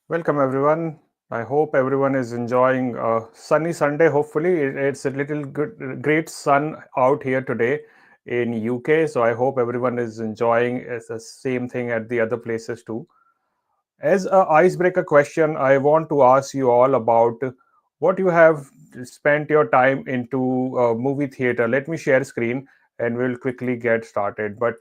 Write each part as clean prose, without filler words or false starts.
Welcome everyone. I hope everyone is enjoying a sunny Sunday. Hopefully, it's a little good, great sun out here today in UK. So I hope everyone is enjoying the same thing at the other places too. As a icebreaker question, I want to ask you all about what you have spent your time into movie theater. Let me share screen and we'll quickly get started. But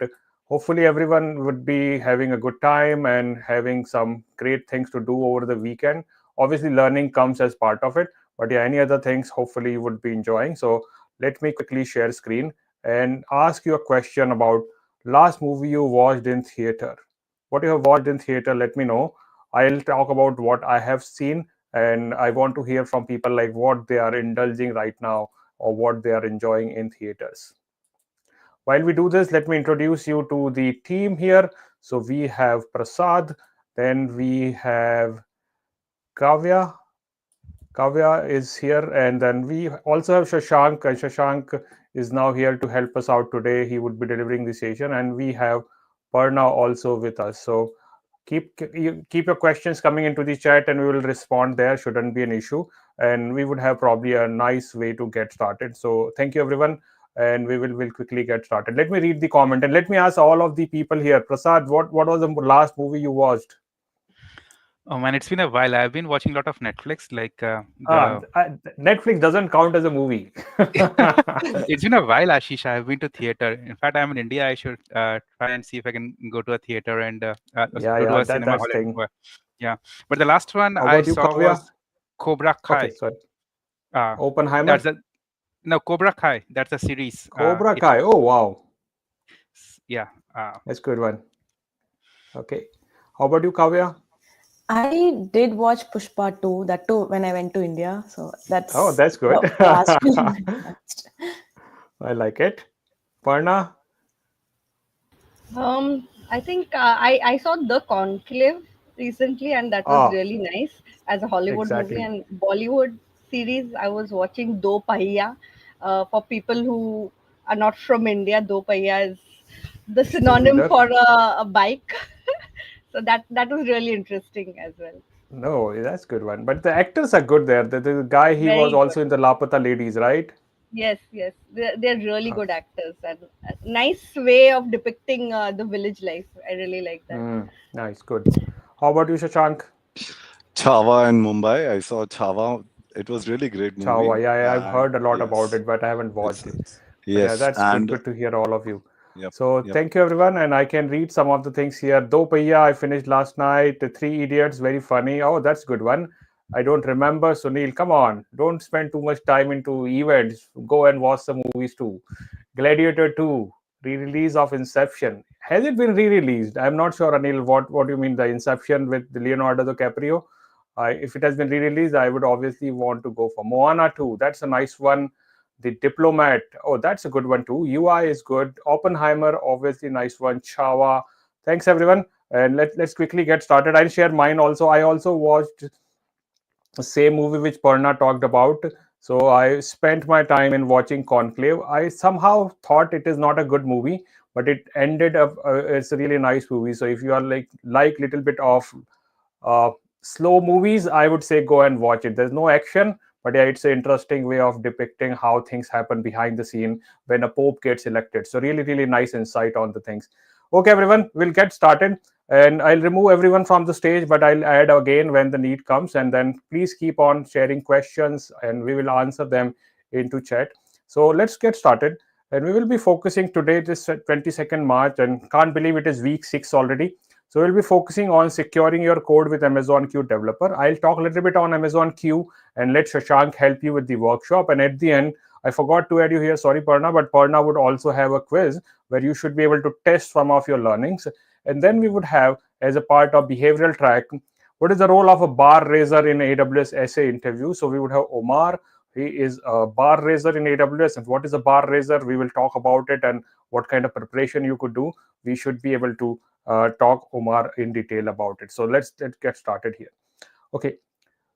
hopefully everyone would be having a good time and having some great things to do over the weekend. Obviously, learning comes as part of it, but yeah, any other things hopefully you would be enjoying. So let me quickly share screen and ask you a question about last movie you watched in theater. What you have watched in theater, let me know. I'll talk about what I have seen, and I want to hear from people like what they are indulging right now or what they are enjoying in theaters. While we do this, let me introduce you to the team here. So we have Prasad, then we have Kavya. Kavya is here, and then we also have Shashank. And Shashank is now here to help us out today. He would be delivering the session, and we have Parna also with us. So keep your questions coming into the chat, and we will respond there. Shouldn't be an issue, and we would have probably a nice way to get started. So thank you everyone, and we will quickly get started. Let me read the comment, and let me ask all of the people here. Prasad, what was the last movie you watched? Oh man, it's been a while. I've been watching a lot of Netflix, like Ah, the. Netflix doesn't count as a movie. It's been a while, Ashish. I've been to theater. In fact, I'm in India. I should try and see if I can go to a theater and Yeah, go to yeah, a cinema that's hall and thing. yeah. But the last one How I about you, saw Kavya? was Cobra Okay, Kai. sorry. Uh, Oppenheimer, that's a no Cobra Kai. That's a series. Cobra It's Kai. Oh wow, yeah. that's good one. Okay, how about you, Kavya? I did watch Pushpa 2, that too when I went to India. So Oh, that's that's good. the last film I watched. I like it. Parna, I think I saw The Conclave recently, and that was ah, really nice as a Hollywood movie. exactly. And Bollywood series, I was watching Do Pahiya. For people who are not from India, Do Pahiya is the Two synonym wheeler. for a bike. So that was really interesting as well. No, that's good one. But the actors are good there. The guy he was Very good. also in the Lapata Ladies, right? Yes, yes, they're really Ah, good actors and a nice way of depicting the village life. I really like that. nice, good. How about you, Shashank? Chava in Mumbai. I saw Chava. It was really great movie. Chawa. Yeah, I've heard a lot about Yes, it, but I haven't watched it. it's But yeah, yes, that's good. and Good to hear all of you. yep, So yep. thank you everyone, and I can read some of the things here. Do Paiya, I finished last night. The Three Idiots, very funny. Oh, that's good one. I don't remember. Sunil, come on, don't spend too much time into events. Go and watch the movies too. Gladiator 2, re-release of Inception. Has it been re-released? I'm not sure, Anil. What do you mean the Inception with Leonardo DiCaprio? If it has been re-released, I would obviously want to go for Moana 2. That's a nice one. The Diplomat. Oh, that's a good one too. UI is good. Oppenheimer, obviously nice one. Chava. Thanks everyone. And let's quickly get started. I'll share mine also. I also watched the same movie which Parna talked about. So I spent my time in watching Conclave. I somehow thought it is not a good movie, but it ended up it's a really nice movie. So if you are like little bit of uh, slow movies, I would say go and watch it. There's no action, but yeah, it's an interesting way of depicting how things happen behind the scene when a pope gets elected. So really nice insight on the things. Okay, everyone, we'll get started. And I'll remove everyone from the stage, but I'll add again when the need comes. And then please keep on sharing questions and we will answer them into chat. So let's get started. And we will be focusing today, this 22nd March, and can't believe it is week 6 already. So we'll be focusing on securing your code with Amazon Q Developer. I'll talk a little bit on Amazon Q and let Shashank help you with the workshop. And at the end, I forgot to add you here, sorry, Parna, but Parna would also have a quiz where you should be able to test some of your learnings. And then we would have, as a part of behavioral track, what is the role of a bar raiser in AWS SA Interview? So we would have Omar. He is a bar raiser in AWS. And what is a bar raiser? We will talk about it and what kind of preparation you could do. We should be able to talk Omar in detail about it. So let's get started here. Okay.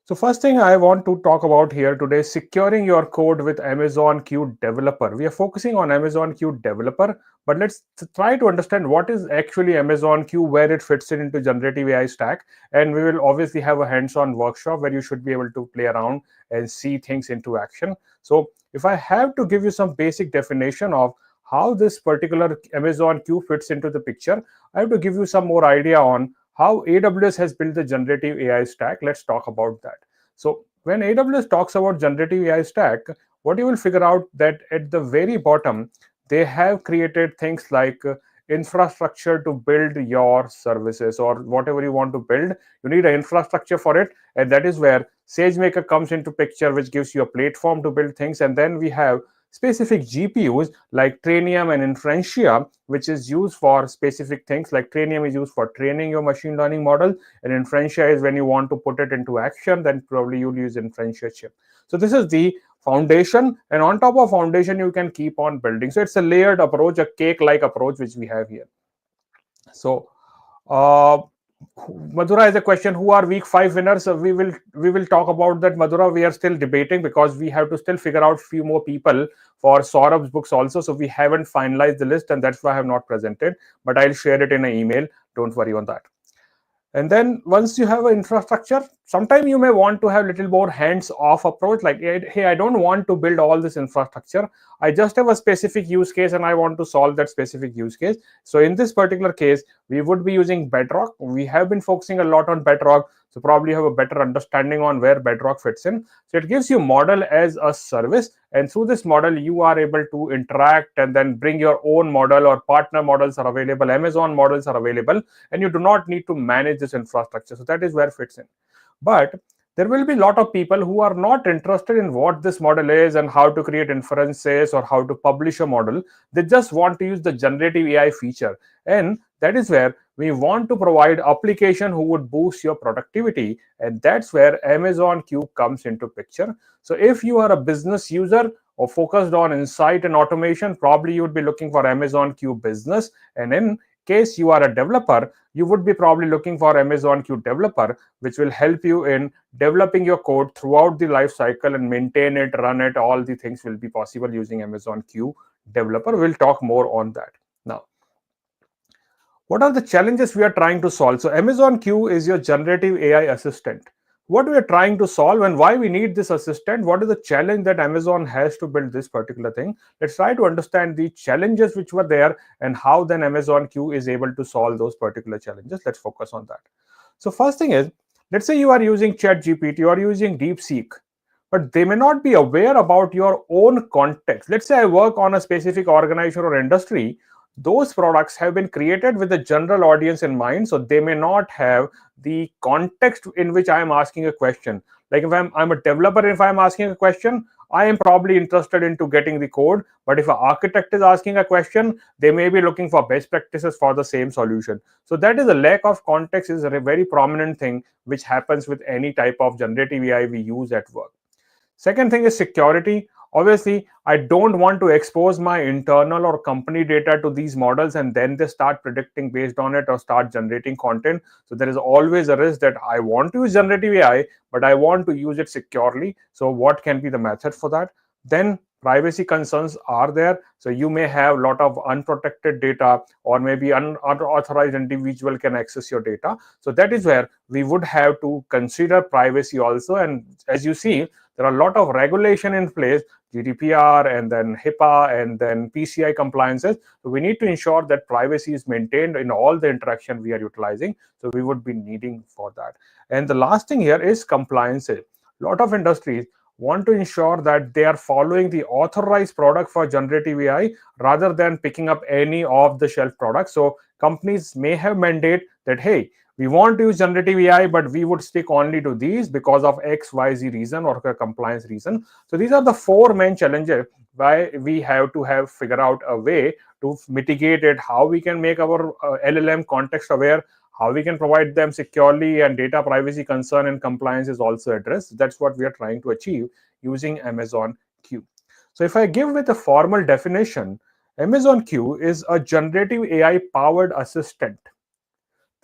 So first thing I want to talk about here today is securing your code with Amazon Q Developer. We are focusing on Amazon Q Developer, but let's try to understand what is actually Amazon Q, where it fits in into generative AI stack. And we will obviously have a hands-on workshop where you should be able to play around and see things into action. So if I have to give you some basic definition of how this particular Amazon Q fits into the picture, I have to give you some more idea on how AWS has built the generative AI stack. Let's talk about that. So when AWS talks about generative AI stack, what you will figure out that at the very bottom, they have created things like infrastructure to build your services or whatever you want to build. You need an infrastructure for it, and that is where SageMaker comes into picture, which gives you a platform to build things. And then we have specific GPUs like Trainium and Inferentia, which is used for specific things. Like Trainium is used for training your machine learning model, and Inferentia is when you want to put it into action, then probably you'll use Inferentia chip. So this is the foundation, and on top of foundation, you can keep on building. So it's a layered approach, a cake-like approach, which we have here. So Madhura has a question: who are week 5 winners? We will talk about that, Madhura. We are still debating because we have to still figure out few more people for Saurabh's books also. So we haven't finalized the list, and that's why I have not presented. But I'll share it in an email. Don't worry on that. And then once you have an infrastructure, sometime you may want to have a little more hands-off approach. Like, hey, I don't want to build all this infrastructure. I just have a specific use case and I want to solve that specific use case. So in this particular case, we would be using Bedrock. We have been focusing a lot on Bedrock. So probably you have a better understanding on where Bedrock fits in. So it gives you model as a service. And through this model, you are able to interact and then bring your own model, or partner models are available. Amazon models are available, and you do not need to manage this infrastructure. So that is where it fits in. But there will be a lot of people who are not interested in what this model is and how to create inferences or how to publish a model. They just want to use the generative AI feature. And that is where we want to provide application who would boost your productivity. And that's where Amazon Q comes into picture. So if you are a business user or focused on insight and automation, probably you would be looking for Amazon Q Business. And in case you are a developer, you would be probably looking for Amazon Q Developer, which will help you in developing your code throughout the life cycle and maintain it, run it. All the things will be possible using Amazon Q Developer. We'll talk more on that. Now, what are the challenges we are trying to solve? So Amazon Q is your generative AI assistant. What we are trying to solve and why we need this assistant, what is the challenge that Amazon has to build this particular thing? Let's try to understand the challenges which were there and how then Amazon Q is able to solve those particular challenges. Let's focus on that. So first thing is, let's say you are using ChatGPT, you are using DeepSeek, but they may not be aware about your own context. Let's say I work on a specific organization or industry. Those products have been created with the general audience in mind, so they may not have the context in which I am asking a question. Like if I'm a developer, if I'm asking a question, I am probably interested into getting the code. But if an architect is asking a question, they may be looking for best practices for the same solution. So that is a lack of context is a very prominent thing which happens with any type of generative AI we use at work. Second thing is security. Obviously, I don't want to expose my internal or company data to these models and then they start predicting based on it or start generating content. So there is always a risk that I want to use generative AI, but I want to use it securely. So what can be the method for that? Then privacy concerns are there. So you may have a lot of unprotected data, or maybe unauthorized individual can access your data. So that is where we would have to consider privacy also. And as you see, there are a lot of regulation in place, GDPR and then HIPAA and then PCI compliances. So we need to ensure that privacy is maintained in all the interaction we are utilizing. So we would be needing for that. And the last thing here is compliances. A lot of industries want to ensure that they are following the authorized product for generative AI rather than picking up any off-the-shelf products. So companies may have mandate that, hey, we want to use generative AI, but we would stick only to these because of XYZ reason or a compliance reason. So these are the 4 main challenges why we have to figure out a way to mitigate it, how we can make our LLM context aware, how we can provide them securely, and data privacy concern and compliance is also addressed. That's what we are trying to achieve using Amazon Q. So if I give with a formal definition, Amazon Q is a generative AI powered assistant.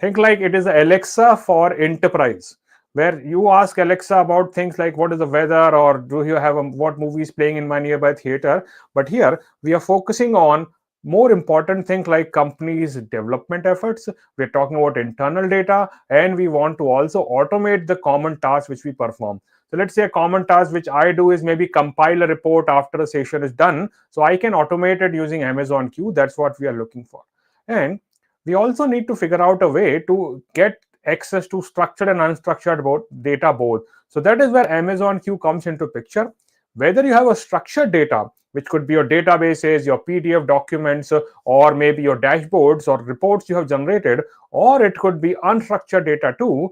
Think like it is Alexa for enterprise, where you ask Alexa about things like what is the weather, or do you have what movie is playing in my nearby theater. But here we are focusing on more important things like companies' development efforts. We're talking about internal data, and we want to also automate the common tasks which we perform. So let's say a common task which I do is maybe compile a report after a session is done. So I can automate it using Amazon Q. That's what we are looking for. And we also need to figure out a way to get access to structured and unstructured data both. So that is where Amazon Q comes into picture. Whether you have a structured data, which could be your databases, your PDF documents, or maybe your dashboards or reports you have generated, or it could be unstructured data too,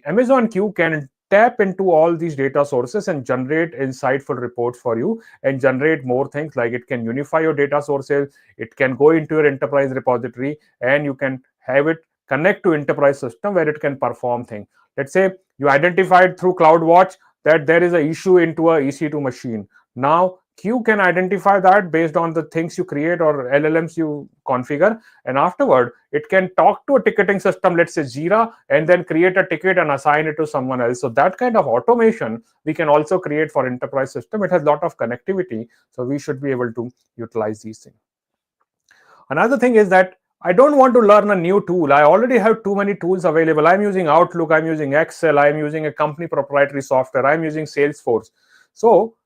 Amazon Q can tap into all these data sources and generate insightful reports for you, and generate more things like it can unify your data sources, it can go into your enterprise repository, and you can have it connect to enterprise system where it can perform things. Let's say you identified through CloudWatch that there is an issue into a EC2 machine. Now Q can identify that based on the things you create or LLMs you configure, and afterward it can talk to a ticketing system, let's say Jira, and then create a ticket and assign it to someone else. So that kind of automation we can also create for enterprise system. It has a lot of connectivity, so we should be able to utilize these things. Another thing is that I don't want to learn a new tool. I already have too many tools available. I'm using Outlook, I'm using Excel, I'm using a company proprietary software, I'm using Salesforce. So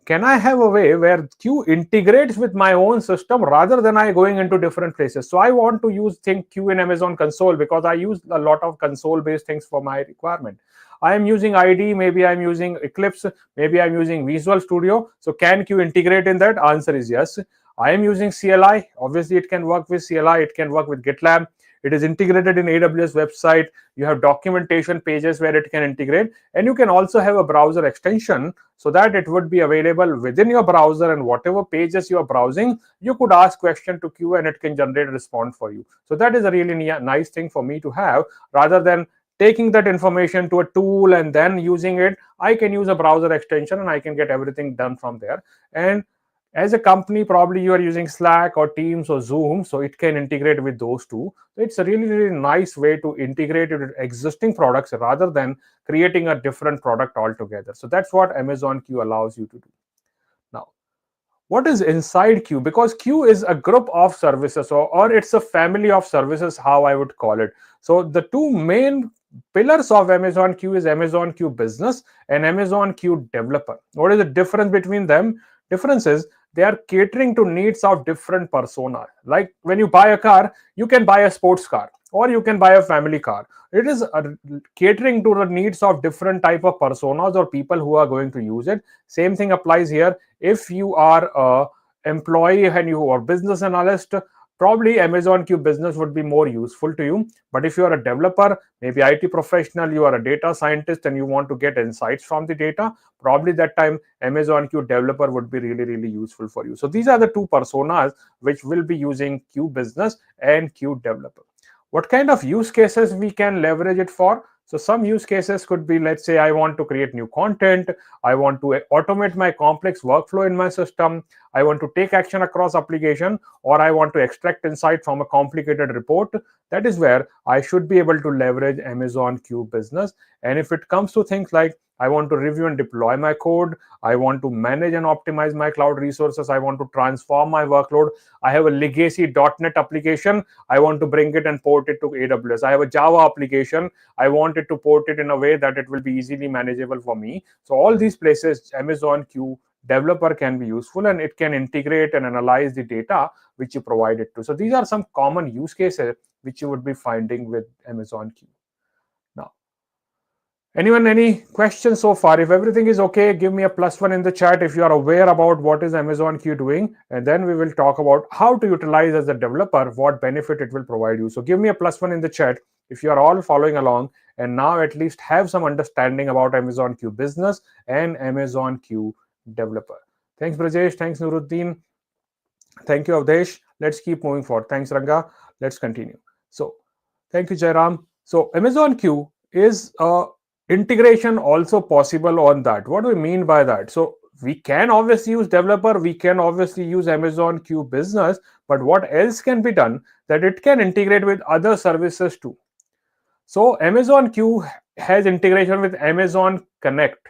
can I have a way where Q integrates with my own system rather than I going into different places? So I want to use Q in Amazon console because I use a lot of console based things for my requirement. I am using ID, maybe I'm using Eclipse, maybe I'm using Visual Studio. So can Q integrate in that? Answer is yes. I am using CLI. Obviously, it can work with CLI. It can work with GitLab. It is integrated in AWS website. You have documentation pages where it can integrate. And you can also have a browser extension so that it would be available within your browser, and whatever pages you are browsing, you could ask question to Q and it can generate a response for you. So that is a really nice thing for me to have. Rather than taking that information to a tool and then using it, I can use a browser extension and I can get everything done from there. And as a company, probably you are using Slack or Teams or Zoom, so it can integrate with those two. It's a really, really nice way to integrate it with existing products rather than creating a different product altogether. So that's what Amazon Q allows you to do. Now, what is inside Q? Because Q is a group of services, or it's a family of services, how I would call it. So the two main pillars of Amazon Q is Amazon Q Business and Amazon Q Developer. What is the difference between them? Difference is they are catering to needs of different persona. Like when you buy a car, you can buy a sports car or you can buy a family car. It is catering to the needs of different type of personas or people who are going to use it. Same thing applies here. If you are a employee and you are business analyst, probably Amazon Q Business would be more useful to you. But if you are a developer, maybe IT professional, you are a data scientist and you want to get insights from the data, probably that time Amazon Q Developer would be really, really useful for you. So these are the two personas which will be using Q Business and Q Developer. What kind of use cases we can leverage it for? So some use cases could be, let's say I want to create new content, I want to automate my complex workflow in my system, I want to take action across application, or I want to extract insight from a complicated report. That is where I should be able to leverage Amazon Q Business. And if it comes to things like I want to review and deploy my code, I want to manage and optimize my cloud resources, I want to transform my workload, I have a legacy .NET application, I want to bring it and port it to AWS, I have a Java application, I want it to port it in a way that it will be easily manageable for me. So all these places, Amazon Q Developer can be useful, and it can integrate and analyze the data which you provide it to. So these are some common use cases which you would be finding with Amazon Q. Now, anyone, any questions so far? If everything is okay, give me a +1 in the chat if you are aware about what is Amazon Q doing, and then we will talk about how to utilize as a developer, what benefit it will provide you. So give me a +1 in the chat if you are all following along and now at least have some understanding about Amazon Q Business and Amazon Q Developer. Thanks, Brajesh. Thanks, Nuruddin. Thank you, Avdesh. Let's keep moving forward. Thanks, Ranga. Let's continue. So thank you, Jairam. So Amazon Q is integration also possible on that. What do we mean by that? So we can obviously use developer, we can obviously use Amazon Q Business, but what else can be done that it can integrate with other services too? So Amazon Q has integration with Amazon Connect.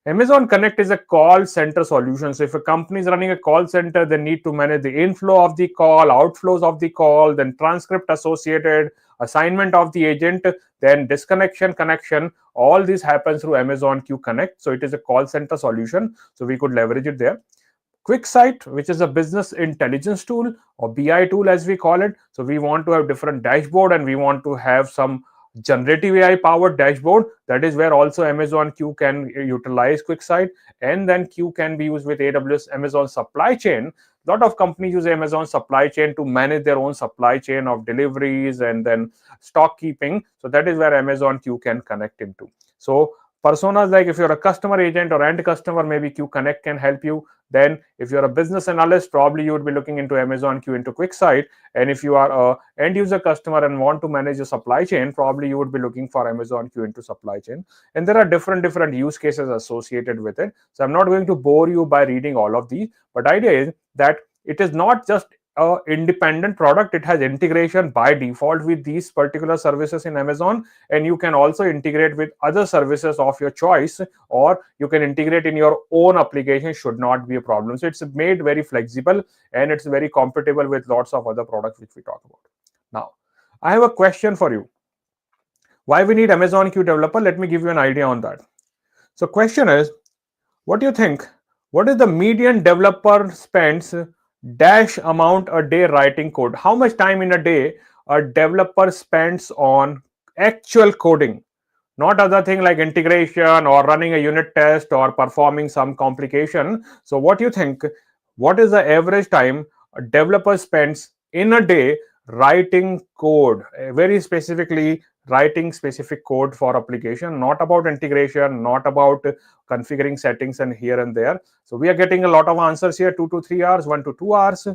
Amazon Connect is a call center solution. So if a company is running a call center, they need to manage the inflow of the call, outflows of the call, then transcript associated, assignment of the agent, then disconnection, connection. All this happens through Amazon Q Connect. So it is a call center solution. So we could leverage it there. QuickSight, which is a business intelligence tool or BI tool as we call it. So we want to have different dashboard and we want to have some generative AI powered dashboard. That is where also Amazon Q can utilize QuickSight, and then Q can be used with AWS Amazon supply chain. A lot of companies use Amazon supply chain to manage their own supply chain of deliveries and then stock keeping. So that is where Amazon Q can connect into. So personas like if you're a customer agent or end customer, maybe Q Connect can help you. Then if you're a business analyst, probably you would be looking into Amazon Q into QuickSight. And if you are a end user customer and want to manage your supply chain, probably you would be looking for Amazon Q into supply chain. And there are different use cases associated with it. So I'm not going to bore you by reading all of these, but idea is that it is not just a independent product. It has integration by default with these particular services in Amazon, and you can also integrate with other services of your choice, or you can integrate in your own application. Should not be a problem. So it's made very flexible and it's very compatible with lots of other products which we talk about. Now I have a question for you. Why we need Amazon Q developer? Let me give you an idea on that. So question is, what do you think? What is the median developer spends dash amount a day writing code? How much time in a day a developer spends on actual coding? Not other thing like integration or running a unit test or performing some complication. So what do you think? What is the average time a developer spends in a day writing code? Very specifically, writing specific code for application, not about integration, not about configuring settings and here and there. So we are getting a lot of answers here: 2 to 3 hours, 1 to 2 hours,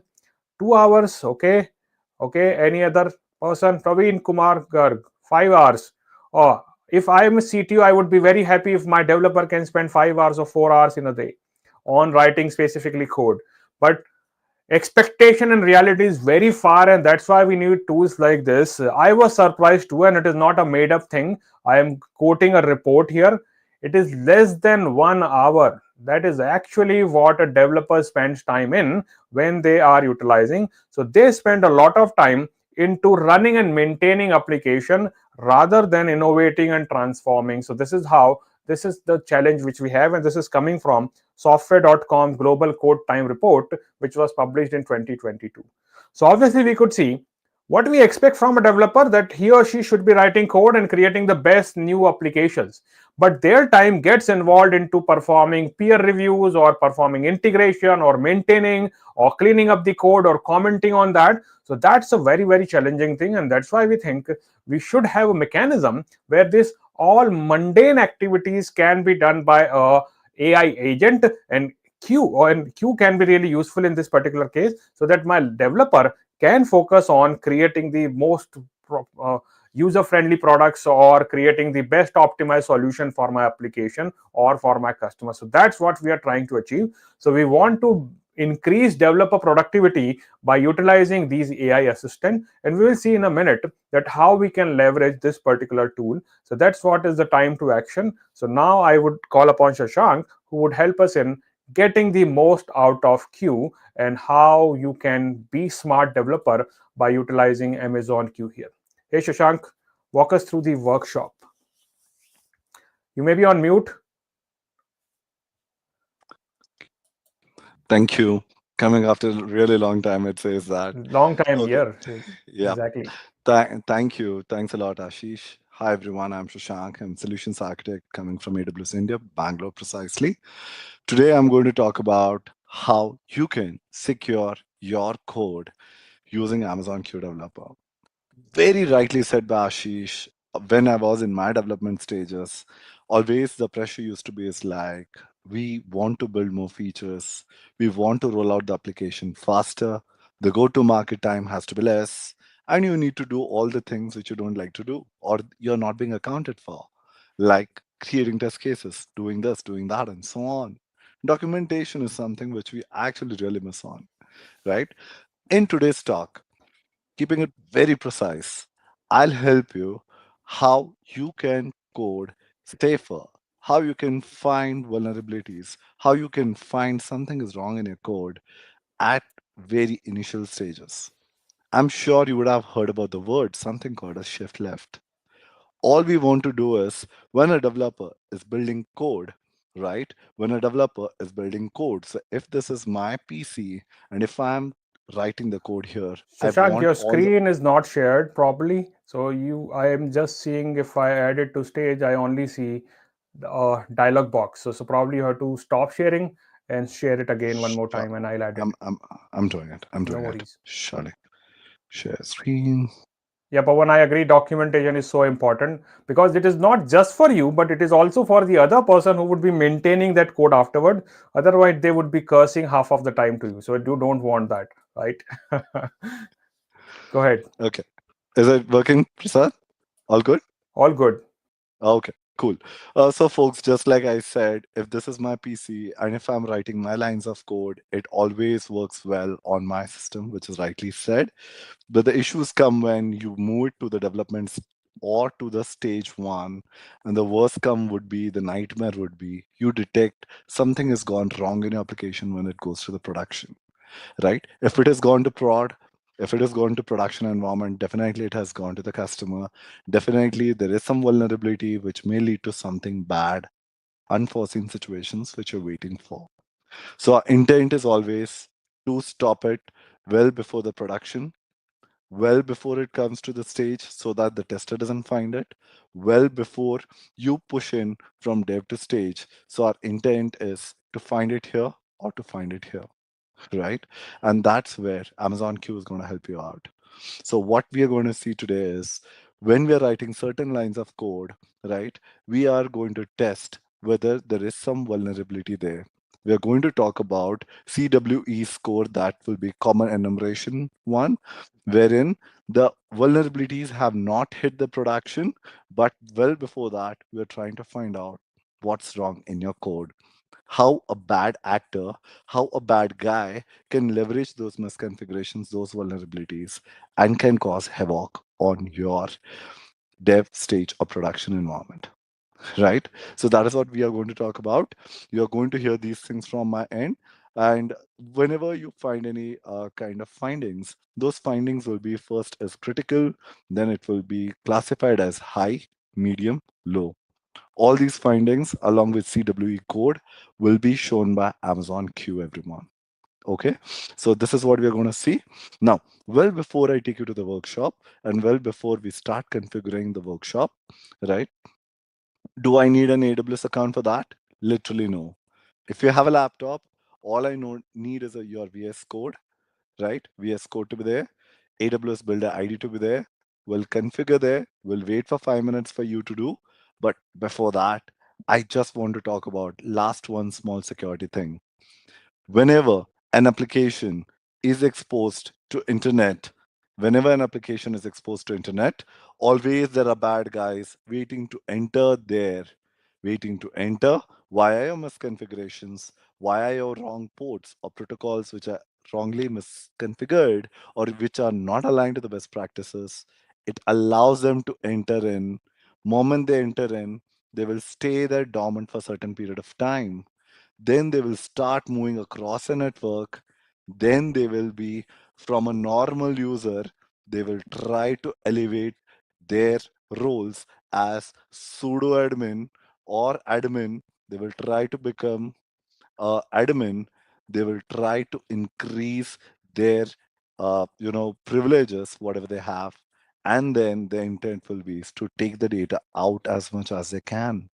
2 hours. Okay. Any other person? Praveen Kumar Garg, 5 hours. Oh, if I am a CTO, I would be very happy if my developer can spend 5 hours or 4 hours in a day on writing specifically code. But expectation and reality is very far, and that's why we need tools like this. I was surprised too, and it is not a made up thing. I am quoting a report here. It is less than 1 hour. That is actually what a developer spends time in when they are utilizing. So they spend a lot of time into running and maintaining application rather than innovating and transforming. So this is the challenge which we have, and this is coming from software.com global code time report, which was published in 2022. So obviously we could see what we expect from a developer, that he or she should be writing code and creating the best new applications, but their time gets involved into performing peer reviews or performing integration or maintaining or cleaning up the code or commenting on that. So that's a very challenging thing, and that's why we think we should have a mechanism where this all mundane activities can be done by a AI agent, and Q can be really useful in this particular case, so that my developer can focus on creating the most user-friendly products or creating the best optimized solution for my application or for my customer. So that's what we are trying to achieve. So we want to increase developer productivity by utilizing these AI assistant, and we will see in a minute that how we can leverage this particular tool. So that's what is the time to action. So now I would call upon Shashank, who would help us in getting the most out of Q and how you can be smart developer by utilizing Amazon Q here. Hey Shashank, walk us through the workshop. You may be on mute. Thank you. Coming after a really long time, it says that. Long time Okay. here. Yeah. Exactly. Thank you. Thanks a lot, Ashish. Hi, everyone. I'm Shashank. I'm Solutions Architect coming from AWS India, Bangalore precisely. Today, I'm going to talk about how you can secure your code using Amazon Q Developer. Very rightly said by Ashish. When I was in my development stages, always the pressure used to be is like, we want to build more features. We want to roll out the application faster. The go-to-market time has to be less. And you need to do all the things which you don't like to do or you're not being accounted for, like creating test cases, doing this, doing that, and so on. Documentation is something which we actually really miss on, right? In today's talk, keeping it very precise, I'll help you how you can code safer, how you can find vulnerabilities, how you can find something is wrong in your code at very initial stages. I'm sure you would have heard about the word something called a shift left. All we want to do is when a developer is building code, right? When a developer is building code, so if this is my PC and if I'm writing the code here, I Shashank, want your all the screen is not shared properly. So I am just seeing if I add it to stage, I only see the dialog box. So probably you have to stop sharing and share it again one more Sure. time, and I'll add it. I'm doing it. I'm No doing it. worries. Surely. Share screen. Yeah, Pawan, I agree. Documentation is so important because it is not just for you, but it is also for the other person who would be maintaining that code afterward. Otherwise, they would be cursing half of the time to you. So you don't want that, right? Go ahead. Okay. Is it working, Prasad? All good? All good. Okay, cool. So, folks, just like I said, if this is my PC and if I'm writing my lines of code, it always works well on my system, which is rightly said. But the issues come when you move it to the development or to the stage one. And the worst come would be the nightmare would be you detect something has gone wrong in your application when it goes to the production, right? If it has gone to prod, if it has gone to production environment, definitely it has gone to the customer. Definitely there is some vulnerability which may lead to something bad, unforeseen situations which you're waiting for. So our intent is always to stop it well before the production, well before it comes to the stage so that the tester doesn't find it, well before you push in from dev to stage. So our intent is to find it here or to find it here, right? And that's where Amazon Q is going to help you out. So what we are going to see today is when we are writing certain lines of code, right, we are going to test whether there is some vulnerability there. We are going to talk about CWE score, that will be common enumeration one, wherein the vulnerabilities have not hit the production, but well before that, we are trying to find out what's wrong in your code, how a bad actor, how a bad guy can leverage those misconfigurations, those vulnerabilities, and can cause havoc on your dev stage or production environment. Right? So that is what we are going to talk about. You're going to hear these things from my end. And whenever you find any kind of findings, those findings will be first as critical, then it will be classified as high, medium, low. All these findings, along with CWE code, will be shown by Amazon Q, everyone. Okay, so this is what we're going to see. Now, well before I take you to the workshop and well before we start configuring the workshop, right? Do I need an AWS account for that? Literally no. If you have a laptop, all I need is your VS Code, right? VS Code to be there, AWS Builder ID to be there. We'll configure there. We'll wait for 5 minutes for you to do. But before that, I just want to talk about last one small security thing. Whenever an application is exposed to internet, whenever an application is exposed to internet, always there are bad guys waiting to enter there, waiting to enter via your misconfigurations, via your wrong ports or protocols which are wrongly misconfigured or which are not aligned to the best practices. It allows them to enter in. Moment they enter in, they will stay there dormant for a certain period of time, then they will start moving across a network, then they will be from a normal user, they will try to elevate their roles as pseudo admin or admin, they will try to become admin, they will try to increase their privileges whatever they have, and then the intent will be is to take the data out as much as they can.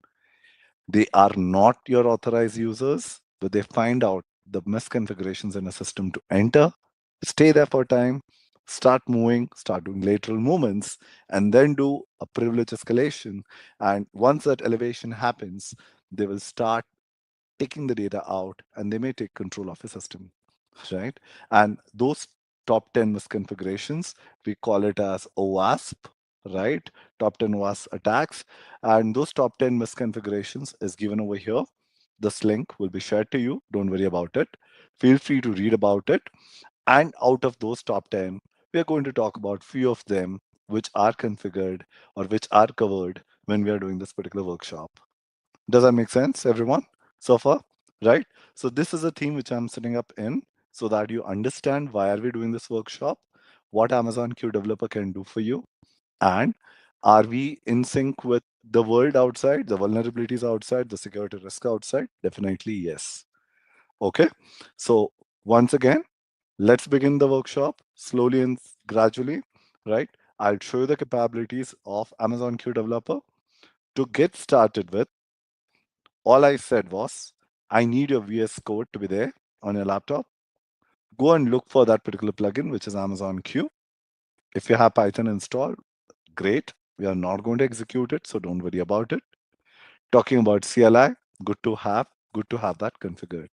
They are not your authorized users, but they find out the misconfigurations in a system to enter, stay there for time, start moving, start doing lateral movements, and then do a privilege escalation. And once that elevation happens, they will start taking the data out and they may take control of the system, right? And those top 10 misconfigurations, we call it as OWASP, right? Top 10 OWASP attacks. And those top 10 misconfigurations is given over here. This link will be shared to you. Don't worry about it. Feel free to read about it. And out of those top 10, we are going to talk about few of them which are configured or which are covered when we are doing this particular workshop. Does that make sense, everyone, so far? Right? So this is a theme which I'm setting up in so that you understand why are we doing this workshop, what Amazon Q developer can do for you, and are we in sync with the world outside, the vulnerabilities outside, the security risk outside? Definitely yes. Okay. So once again, let's begin the workshop slowly and gradually, right? I'll show you the capabilities of Amazon Q developer. To get started with, all I said was, I need your VS Code to be there on your laptop. Go and look for that particular plugin, which is Amazon Q. If you have Python installed, great. We are not going to execute it, so don't worry about it. Talking about CLI, good to have that configured.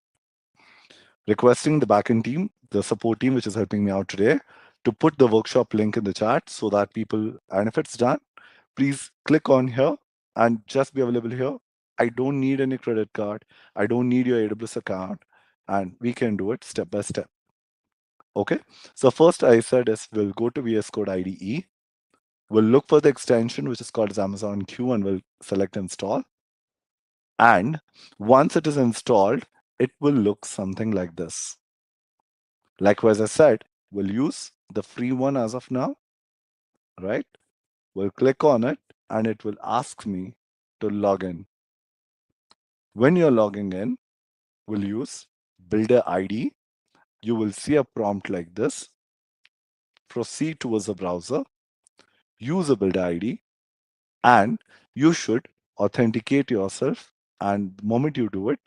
Requesting the backend team, the support team, which is helping me out today, to put the workshop link in the chat so that people, and if it's done, please click on here and just be available here. I don't need any credit card. I don't need your AWS account, and we can do it step by step. Okay. So first I said is we'll go to VS Code IDE. We'll look for the extension, which is called as Amazon Q, and we'll select install. And once it is installed, it will look something like this. Likewise, I said, we'll use the free one as of now, right? We'll click on it and it will ask me to log in. When you're logging in, we'll use builder ID. You will see a prompt like this. Proceed towards the browser, use a builder ID, and you should authenticate yourself. And the moment you do it,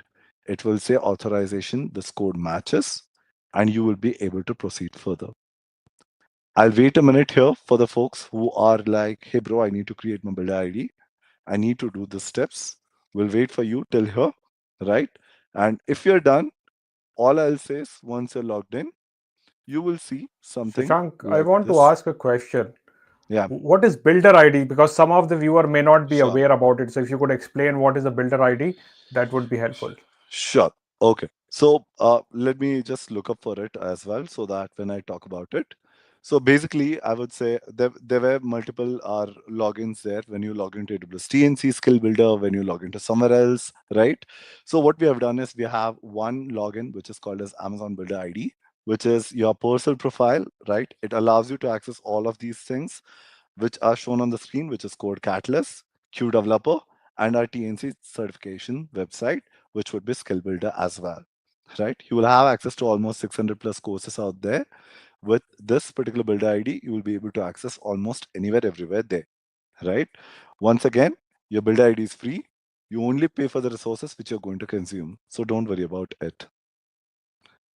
it will say authorization, this code matches, and you will be able to proceed further. I'll wait a minute here for the folks who are like, hey bro, I need to create my builder ID. I need to do the steps. We'll wait for you till here, right? And if you're done, all I'll say is once you're logged in, you will see something Shashank, I like want this. to ask a question. Yeah. What is builder ID? Because some of the viewer may not be Sure. aware about it. So if you could explain what is a builder ID, that would be helpful. Sure. Okay. So let me just look up for it as well so that when I talk about it. So basically, I would say there were multiple logins there when you log into AWS TNC Skill Builder, when you log into somewhere else, right? So what we have done is we have one login, which is called as Amazon Builder ID, which is your personal profile, right? It allows you to access all of these things, which are shown on the screen, which is Code Catalyst, Q Developer, and our TNC certification website, which would be Skill Builder as well, right? You will have access to almost 600 plus courses out there. With this particular builder ID, you will be able to access almost anywhere, everywhere there, right? Once again, your builder ID is free. You only pay for the resources which you're going to consume. So don't worry about it.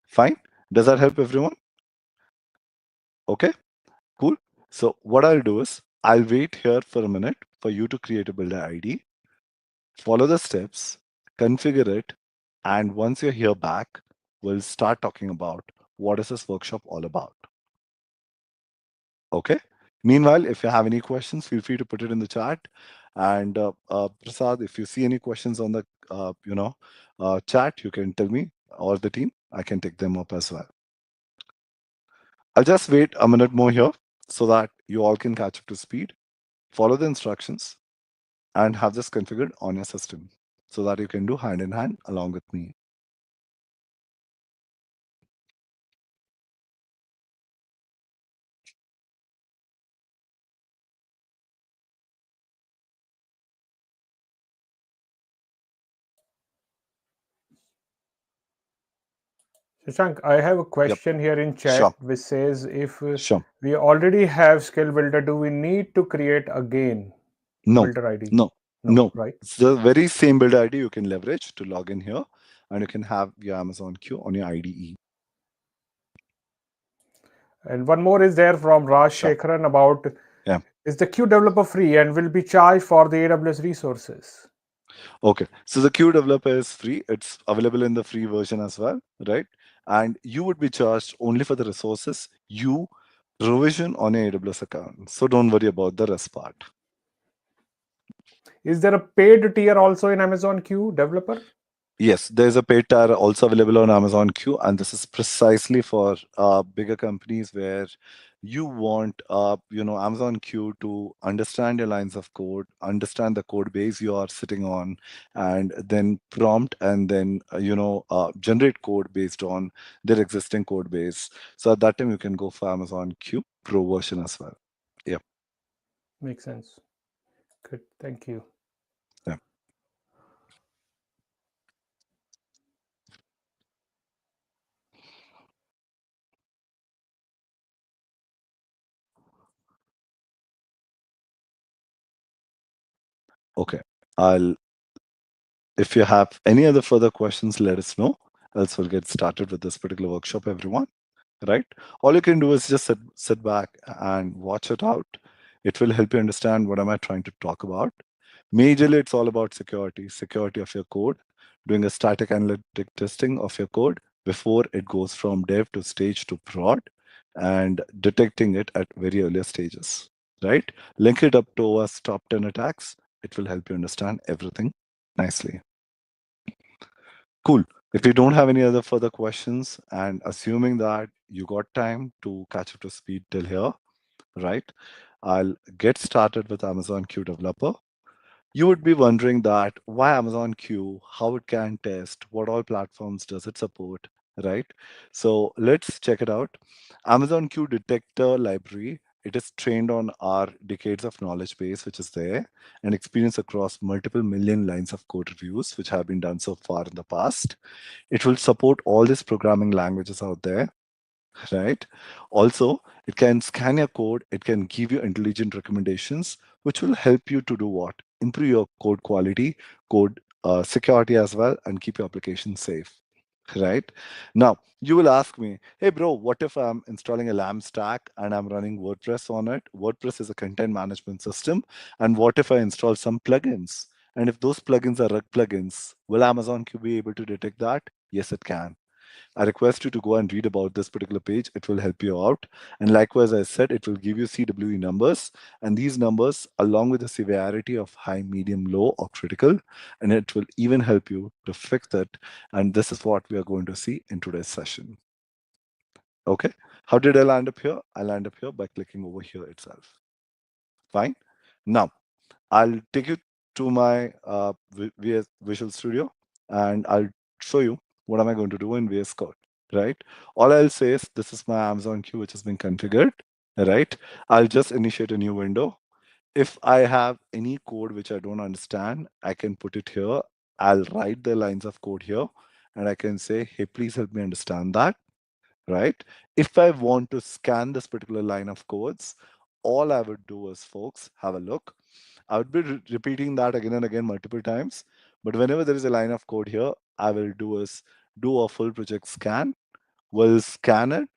Fine. Does that help everyone? Okay, cool. So what I'll do is I'll wait here for a minute for you to create a builder ID, follow the steps, configure it, and once you're here back, we'll start talking about what is this workshop all about. Okay. Meanwhile, if you have any questions, feel free to put it in the chat. And Prasad, if you see any questions on the chat, you can tell me or the team. I can take them up as well. I'll just wait a minute more here so that you all can catch up to speed. Follow the instructions and have this configured on your system so that you can do hand in hand along with me. Shashank, I have a question here in chat Sure. which says if Sure. we already have Skill Builder, do we need to create again builder ID? No. Right? It's the very same builder ID you can leverage to log in here, and you can have your Amazon Q on your IDE. And one more is there from Raj Sure. Shekharan about is the Q developer free and will be charged for the AWS resources? Okay, so the Q developer is free. It's available in the free version as well, right? And you would be charged only for the resources you provision on your AWS account. So don't worry about the rest part. Is there a paid tier also in Amazon Q developer? Yes, there's a paid tier also available on Amazon Q, and this is precisely for bigger companies where you want Amazon Q to understand your lines of code, understand the code base you are sitting on, and then prompt and then generate code based on their existing code base. So at that time you can go for Amazon Q Pro version as well. Yeah. Makes sense. Good. Thank you. Yeah. Okay. I'll If you have any other further questions, let us know. Else we'll get started with this particular workshop, everyone. Right? All you can do is just sit back and watch it out. It will help you understand what am I trying to talk about. Majorly, it's all about security of your code, doing a static analytic testing of your code before it goes from dev to stage to prod, and detecting it at very earlier stages. Right? Link it up to our top 10 attacks. It will help you understand everything nicely. Cool. If you don't have any other further questions, and assuming that you got time to catch up to speed till here, right? I'll get started with Amazon Q Developer. You would be wondering that why Amazon Q, how it can test, what all platforms does it support, right? So let's check it out. Amazon Q detector library, it is trained on our decades of knowledge base, which is there, and experience across multiple million lines of code reviews, which have been done so far in the past. It will support all these programming languages out there, right? Also, it can scan your code, it can give you intelligent recommendations, which will help you to do what? Improve your code quality, code security as well, and keep your application safe, right? Now, you will ask me, hey, bro, what if I'm installing a LAMP stack and I'm running WordPress on it? WordPress is a content management system. And what if I install some plugins? And if those plugins are rug plugins, will Amazon be able to detect that? Yes, it can. I request you to go and read about this particular page. It will help you out. And likewise, I said, it will give you CWE numbers. And these numbers, along with the severity of high, medium, low, or critical, and it will even help you to fix it. And this is what we are going to see in today's session. Okay. How did I land up here? I land up here by clicking over here itself. Fine. Now, I'll take you to my VS Visual Studio, and I'll show you what am I going to do in VS Code, right? All I'll say is this is my Amazon queue, which has been configured, right? I'll just initiate a new window. If I have any code which I don't understand, I can put it here. I'll write the lines of code here, and I can say, hey, please help me understand that, right? If I want to scan this particular line of codes, all I would do is, folks, have a look. I would be repeating that again and again multiple times. But whenever there is a line of code here, I will do is do a full project scan. We'll scan it.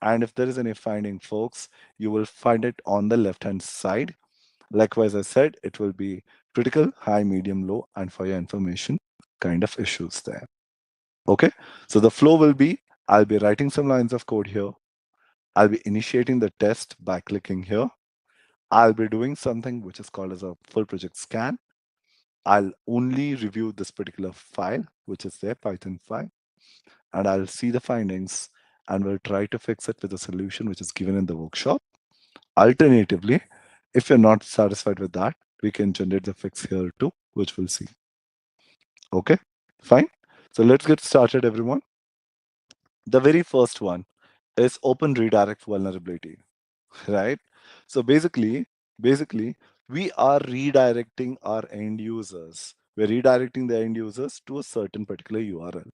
And if there is any finding, folks, you will find it on the left-hand side. Likewise, I said, it will be critical, high, medium, low, and for your information kind of issues there. Okay, so the flow will be, I'll be writing some lines of code here. I'll be initiating the test by clicking here. I'll be doing something which is called as a full project scan. I'll only review this particular file, which is their Python file, and I'll see the findings and we'll try to fix it with a solution which is given in the workshop. Alternatively, if you're not satisfied with that, we can generate the fix here too, which we'll see. Okay, fine. So let's get started, everyone. The very first one is open redirect vulnerability, right? So basically, we are redirecting our end users. We're redirecting the end users to a certain particular URL.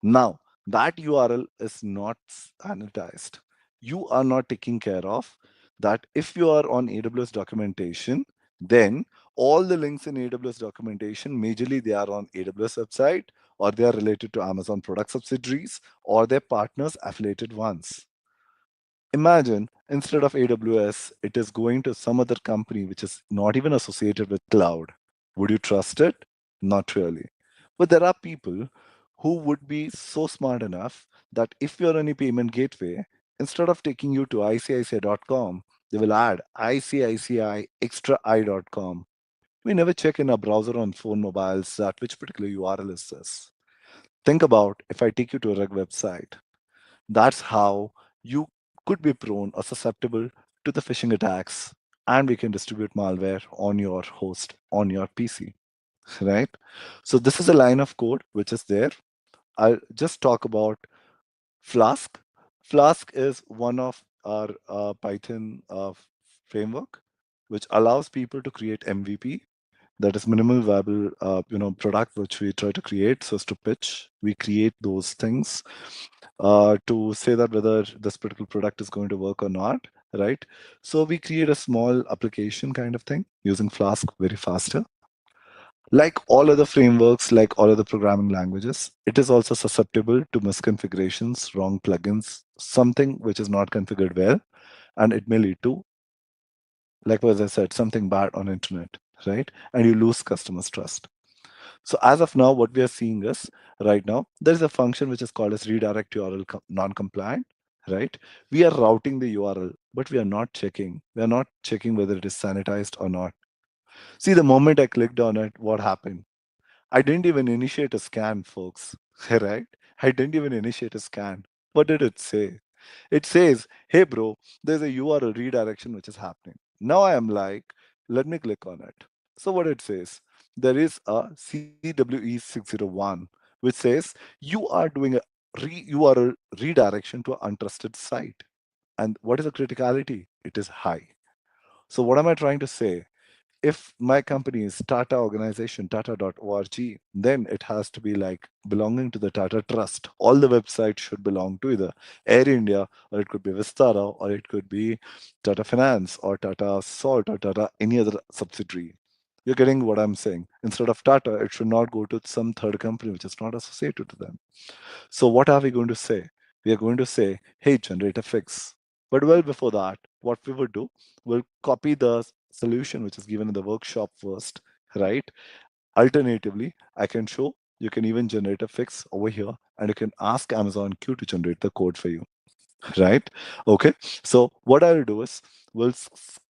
Now, that URL is not sanitized. You are not taking care of that. If you are on AWS documentation, then all the links in AWS documentation, majorly they are on AWS website, or they are related to Amazon product subsidiaries or their partners affiliated ones. Imagine instead of AWS, it is going to some other company which is not even associated with cloud. Would you trust it? Not really. But there are people who would be so smart enough that if you're on a payment gateway, instead of taking you to ICICI.com, they will add ICICI extra I.com. We never check in our browser on phone mobiles that which particular URL is this. Think about if I take you to a reg website. That's how you could be prone or susceptible to the phishing attacks, and we can distribute malware on your host on your PC, right? So this is a line of code which is there. I'll just talk about Flask. Flask is one of our Python framework which allows people to create MVP, that is minimal viable product which we try to create. So as to pitch, we create those things to say that whether this particular product is going to work or not, right? So we create a small application kind of thing using Flask very faster. Like all other frameworks, like all other programming languages, it is also susceptible to misconfigurations, wrong plugins, something which is not configured well, and it may lead to, like as I said, something bad on internet, right? And you lose customers' trust. So as of now, what we are seeing is right now, there's a function which is called as redirect URL non-compliant, right? We are routing the URL, but we are not checking. We are not checking whether it is sanitized or not. See, the moment I clicked on it, what happened? I didn't even initiate a scan, folks, right? I didn't even initiate a scan. What did it say? It says, hey, bro, there's a URL redirection which is happening. Now I am like, let me click on it. So what it says, there is a CWE601, which says you are doing a URL redirection to an untrusted site. And what is the criticality? It is high. So what am I trying to say? If my company is Tata organization, tata.org, then it has to be like belonging to the Tata Trust. All the websites should belong to either Air India, or it could be Vistara, or it could be Tata Finance, or Tata Salt, or Tata any other subsidiary. You're getting what I'm saying. Instead of Tata, it should not go to some third company which is not associated to them. So what are we going to say? We are going to say, hey, generate a fix. But well before that, what we would do, we'll copy the solution which is given in the workshop first, right? Alternatively, I can show you can even generate a fix over here, and you can ask Amazon Q to generate the code for you, right? Okay. So what I'll do is we'll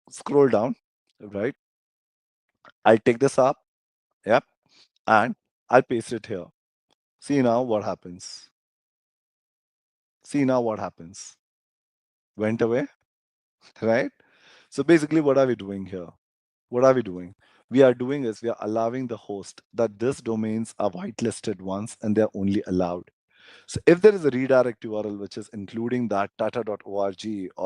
scroll down, right? I'll take this up, yep, and I'll paste it here. See now what happens. See now what happens. Went away, right? So basically, what are we doing here? What are we doing? We are doing is we are allowing the host that these domains are whitelisted ones and they're only allowed. So if there is a redirect URL which is including that tata.org or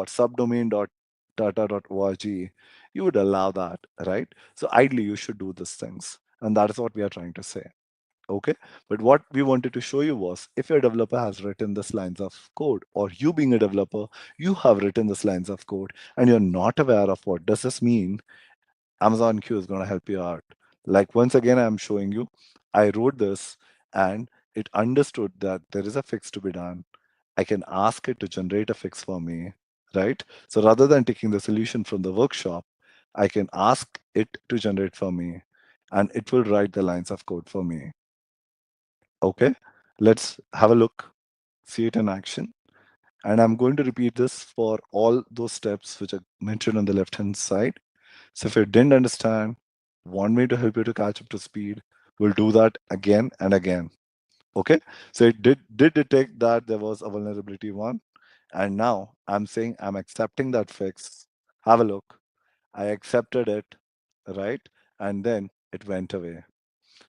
subdomain.tata.org, you would allow that, right? So ideally, you should do these things. And that is what we are trying to say. Okay, but what we wanted to show you was if your developer has written this lines of code, or you being a developer, you have written this lines of code and you're not aware of what does this mean, Amazon Q is going to help you out. Like once again, I'm showing you, I wrote this and it understood that there is a fix to be done. I can ask it to generate a fix for me, right? So rather than taking the solution from the workshop, I can ask it to generate for me and it will write the lines of code for me. Okay, let's have a look, see it in action. And I'm going to repeat this for all those steps which are mentioned on the left-hand side. So if you didn't understand, want me to help you to catch up to speed, we'll do that again and again. Okay, so it did detect that there was a vulnerability one. And now I'm saying I'm accepting that fix. Have a look. I accepted it, right? And then it went away.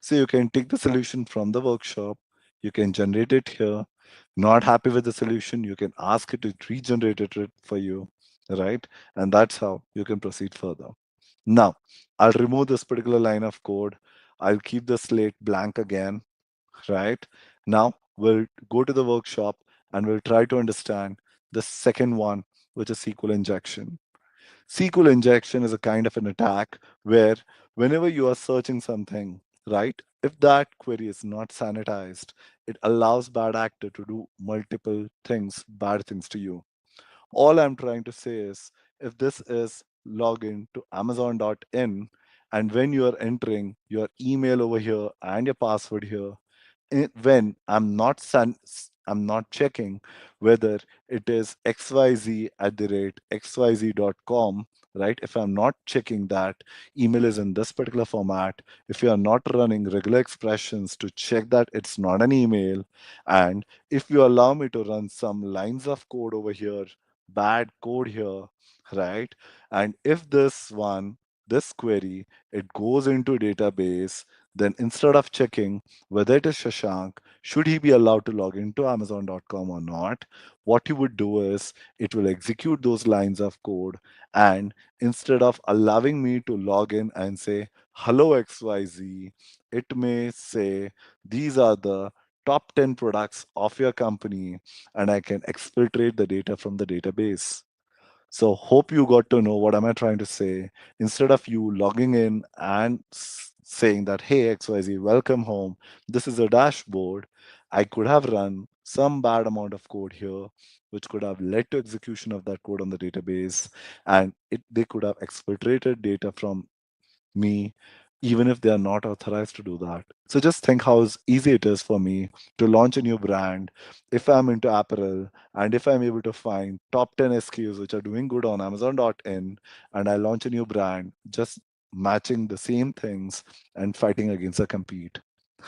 So you can take the solution from the workshop, you can generate it here. Not happy with the solution, you can ask it to regenerate it for you, right? And that's how you can proceed further. Now, I'll remove this particular line of code. I'll keep the slate blank again, right? Now, we'll go to the workshop and we'll try to understand the second one, which is SQL injection. SQL injection is a kind of an attack where whenever you are searching something, right, if that query is not sanitized, it allows bad actor to do multiple things, bad things to you. All I'm trying to say is if this is login to amazon.in, and when you are entering your email over here and your password here, when I'm not checking whether it is xyz at the rate xyz.com, right? If I'm not checking that email is in this particular format, if you are not running regular expressions to check that it's not an email, and if you allow me to run some lines of code over here bad code here, right? And if this query, it goes into database, then instead of checking whether it is Shashank, should he be allowed to log into Amazon.com or not, what you would do is it will execute those lines of code. And instead of allowing me to log in and say, hello XYZ, it may say, these are the top 10 products of your company, and I can exfiltrate the data from the database. So hope you got to know what am I trying to say. Instead of you logging in and saying that, hey, XYZ, welcome home, this is a dashboard, I could have run some bad amount of code here, which could have led to execution of that code on the database. And they could have exfiltrated data from me, even if they are not authorized to do that. So just think how easy it is for me to launch a new brand if I'm into apparel and if I'm able to find top 10 SKUs which are doing good on Amazon.in, and I launch a new brand just matching the same things and fighting against a compete.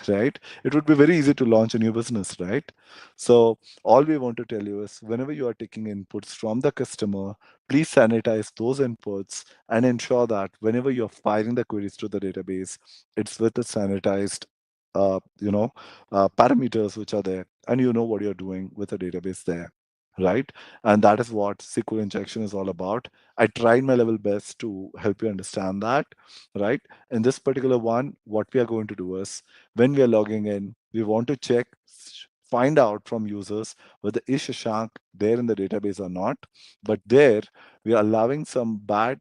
Right? It would be very easy to launch a new business, right? So all we want to tell you is whenever you are taking inputs from the customer, please sanitize those inputs and ensure that whenever you're firing the queries to the database, it's with the sanitized, parameters which are there, and you know what you're doing with the database there, right? And that is what SQL injection is all about. I tried my level best to help you understand that, right? In this particular one, what we are going to do is when we are logging in, we want to find out from users whether is Shashank there in the database or not. But there, we are allowing some bad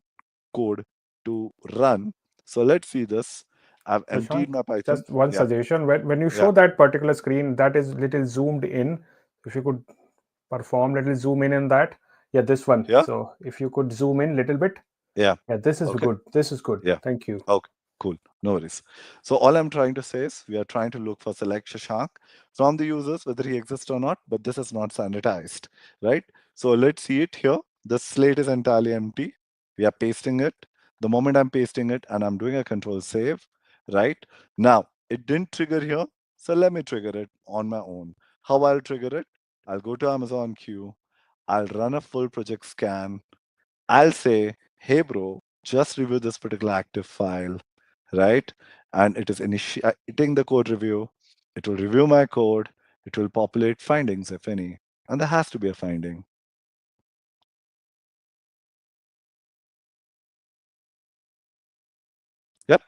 code to run. So let's see this. I've emptied Shashank, my Python. just one Yeah, suggestion. When you yeah, show that particular screen, that is little zoomed in. If you could perform little zoom in that. Yeah, this one. yeah, So if you could zoom in little bit. yeah. Yeah, this is Okay, good. This is good. yeah. Thank you. Okay, cool. No worries. So all I'm trying to say is we are trying to look for select Shashank from the users, whether he exists or not, but this is not sanitized, right? So let's see it here. The slate is entirely empty. We are pasting it. The moment I'm pasting it and I'm doing a control save, right? Now, it didn't trigger here. So let me trigger it on my own. How I'll trigger it? I'll go to Amazon Q. I'll run a full project scan. I'll say, hey, bro, just review this particular active file, right? And it is initiating the code review. It will review my code. It will populate findings, if any. And there has to be a finding. Yep.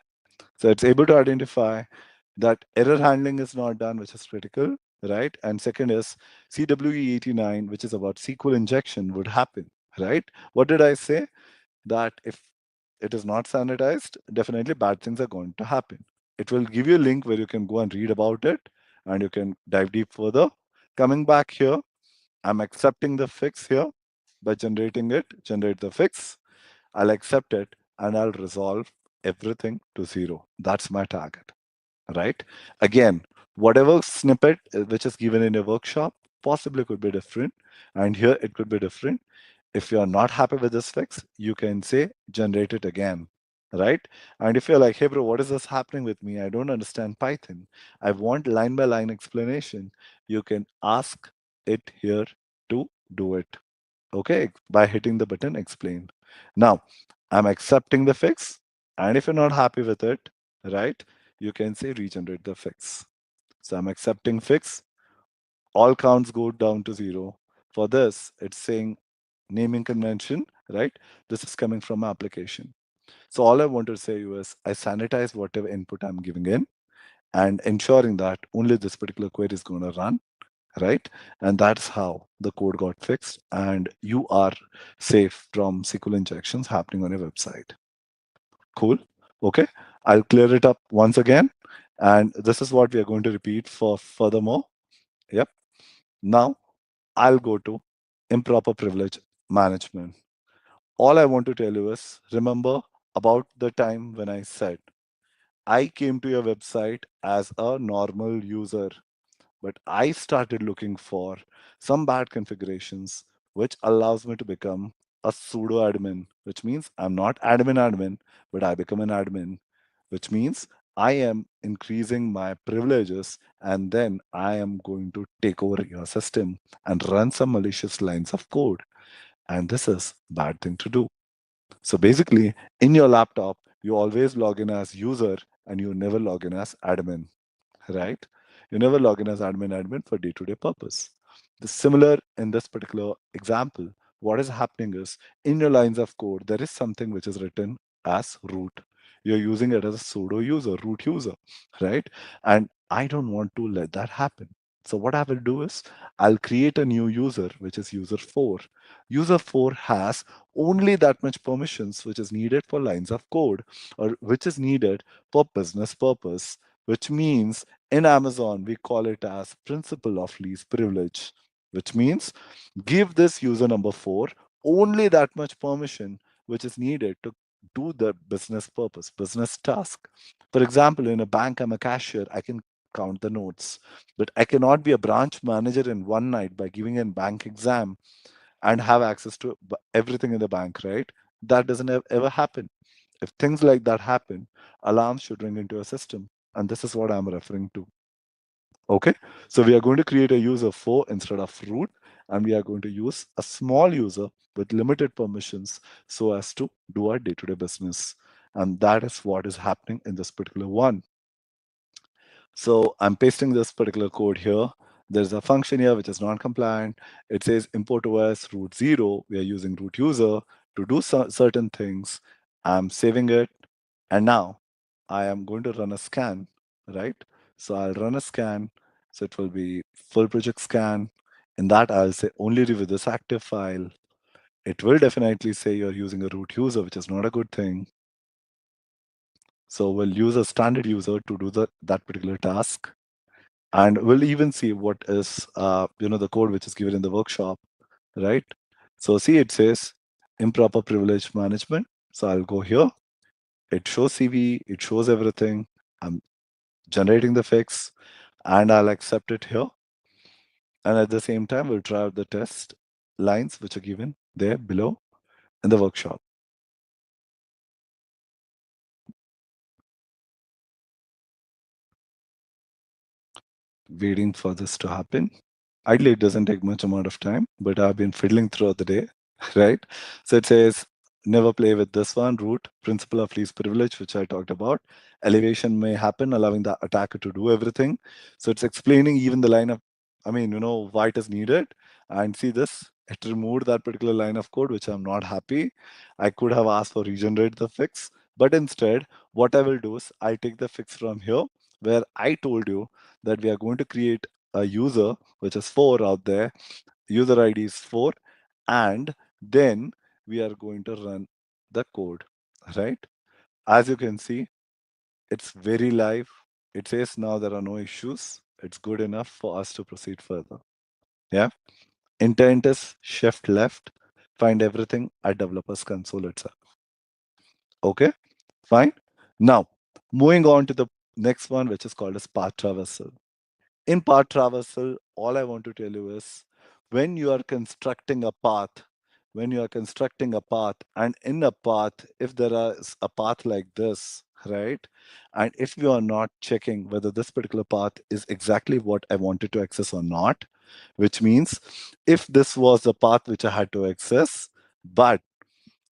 So it's able to identify that error handling is not done, which is critical, right? And second is CWE89, which is about SQL injection, would happen, right? What did I say? That if it is not sanitized, definitely bad things are going to happen. It will give you a link where you can go and read about it and you can dive deep further. Coming back here, I'm accepting the fix here by generating it, generate the fix. I'll accept it and I'll resolve everything to 0. That's my target, right? Again, whatever snippet which is given in a workshop possibly could be different. And here it could be different. If you're not happy with this fix, you can say generate it again, right? And if you're like, hey bro, what is this happening with me? I don't understand Python. I want line by line explanation. You can ask it here to do it, okay? By hitting the button explain. Now, I'm accepting the fix. And if you're not happy with it, right, you can say regenerate the fix. So I'm accepting fix. All counts go down to 0. For this, it's saying naming convention, right? This is coming from my application. So all I want to say is I sanitize whatever input I'm giving in and ensuring that only this particular query is going to run, right? And that's how the code got fixed and you are safe from SQL injections happening on your website. Cool. Okay. I'll clear it up once again. And this is what we are going to repeat for furthermore. Yep. Now I'll go to improper privilege management. All I want to tell you is remember about the time when I said I came to your website as a normal user, but I started looking for some bad configurations, which allows me to become a pseudo admin, which means I'm not admin, but I become an admin, which means I am increasing my privileges and then I am going to take over your system and run some malicious lines of code. And this is bad thing to do. So basically, in your laptop, you always log in as user and you never log in as admin, right? You never log in as admin for day-to-day purpose. The similar in this particular example, what is happening is in your lines of code, there is something which is written as root. You're using it as a sudo user, root user, right? And I don't want to let that happen. So what I will do is I'll create a new user, which is user 4. User 4 has only that much permissions which is needed for lines of code or which is needed for business purpose, which means in Amazon, we call it as principle of least privilege, which means give this user number 4 only that much permission which is needed to do the business purpose, business task. For example, in a bank, I'm a cashier, I can count the notes, but I cannot be a branch manager in one night by giving a bank exam and have access to everything in the bank, right? That doesn't ever happen. If things like that happen, alarms should ring into a system. And this is what I'm referring to. Okay, so we are going to create a user 4 instead of root, and we are going to use a small user with limited permissions so as to do our day-to-day business. And that is what is happening in this particular one. So I'm pasting this particular code here. There's a function here which is non-compliant. It says import OS root 0. We are using root user to do certain things. I'm saving it. And now I am going to run a scan, right? So I'll run a scan. So it will be full project scan. In that, I'll say only review this active file. It will definitely say you're using a root user, which is not a good thing. So we'll use a standard user to do that particular task. And we'll even see what is the code which is given in the workshop, right? So see, it says improper privilege management. So I'll go here. It shows CV, it shows everything. I'm generating the fix and I'll accept it here. And at the same time, we'll try out the test lines which are given there below in the workshop. Waiting for this to happen. Ideally, it doesn't take much amount of time, but I've been fiddling throughout the day, right? So it says, never play with this one, root, principle of least privilege, which I talked about. Elevation may happen, allowing the attacker to do everything. So it's explaining even the line of, why it is needed. And see this, it removed that particular line of code, which I'm not happy. I could have asked for regenerate the fix, but instead, what I will do is I'll take the fix from here, where I told you that we are going to create a user, which is 4 out there. User ID is 4. And then we are going to run the code, right? As you can see, it's very live. It says now there are no issues. It's good enough for us to proceed further. Yeah. Intent is shift left, find everything at developers console itself. Okay, fine. Now, moving on to the next one, which is called as path traversal. In path traversal, all I want to tell you is when you are constructing a path, and in a path, if there is a path like this, right? And if you are not checking whether this particular path is exactly what I wanted to access or not, which means if this was the path which I had to access, but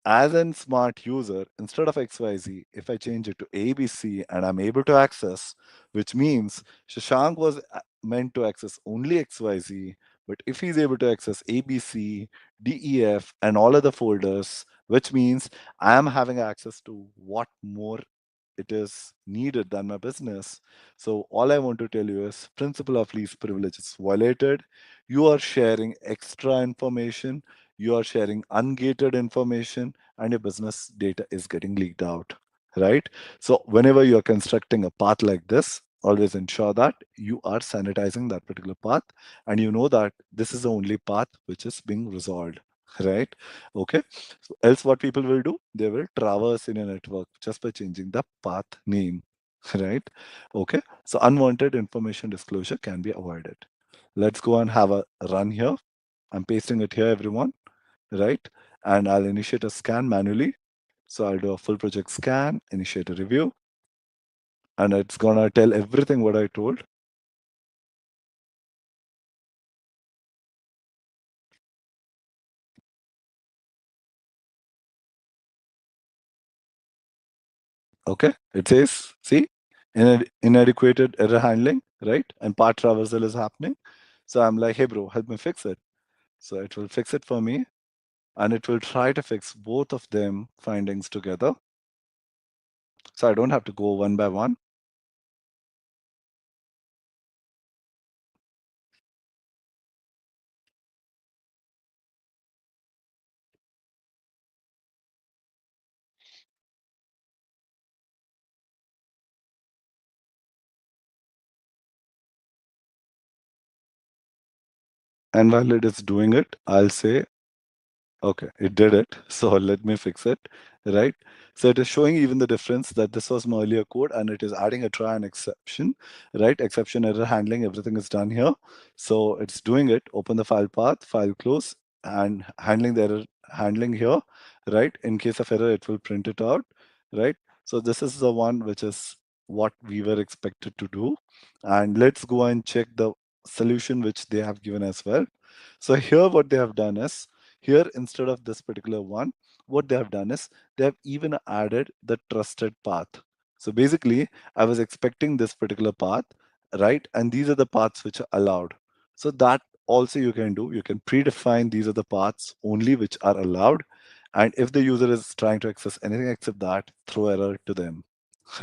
as a smart user, instead of XYZ, if I change it to ABC and I'm able to access, which means Shashank was meant to access only XYZ, but if he's able to access ABC, DEF, and all other folders, which means I am having access to what more it is needed than my business. So all I want to tell you is principle of least privilege is violated. You are sharing extra information, you are sharing ungated information, and your business data is getting leaked out, right? So whenever you're constructing a path like this, always ensure that you are sanitizing that particular path and you know that this is the only path which is being resolved, right? Okay. So else what people will do, they will traverse in a network just by changing the path name, right? Okay. So unwanted information disclosure can be avoided. Let's go and have a run here. I'm pasting it here, everyone, right? And I'll initiate a scan manually. So I'll do a full project scan, initiate a review, and it's gonna tell everything what I told. Okay, it says, see, inadequate error handling, right? And part traversal is happening. So I'm like, hey, bro, help me fix it. So it will fix it for me, and it will try to fix both of them findings together. So I don't have to go one by one. And while it is doing it, I'll say, okay, it did it. So let me fix it, right? So it is showing even the difference that this was my earlier code and it is adding a try and exception, right? Exception, error handling, everything is done here. So it's doing it, open the file path, file close, and handling the error handling here, right? In case of error, it will print it out, right? So this is the one which is what we were expected to do. And let's go and check the solution which they have given as well. So here what they have done is, here, instead of this particular one, what they have done is they have even added the trusted path. So basically, I was expecting this particular path, right? And these are the paths which are allowed. So that also you can do. You can predefine these are the paths only which are allowed. And if the user is trying to access anything except that, throw error to them,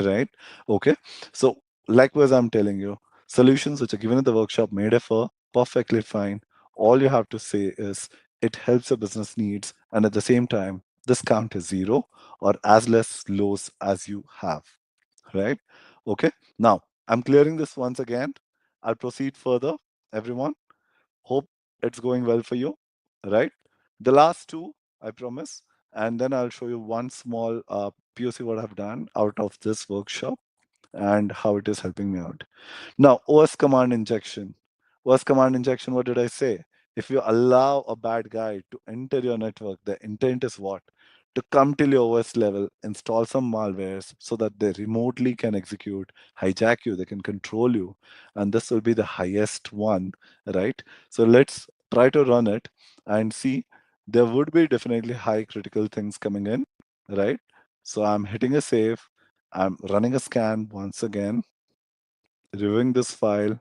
right? Okay. So likewise, I'm telling you, solutions which are given in the workshop may differ perfectly fine. All you have to say is it helps your business needs, and at the same time, this count is zero or as less lows as you have, right? Okay, now I'm clearing this once again. I'll proceed further, everyone. Hope it's going well for you, right? The last two, I promise, and then I'll show you one small POC what I've done out of this workshop and how it is helping me out. Now, OS command injection. OS command injection, what did I say? If you allow a bad guy to enter your network, the intent is what? To come till your OS level, install some malwares so that they remotely can execute, hijack you, they can control you. And this will be the highest one, right? So let's try to run it and see. There would be definitely high critical things coming in, right? So I'm hitting a save. I'm running a scan once again, reviewing this file.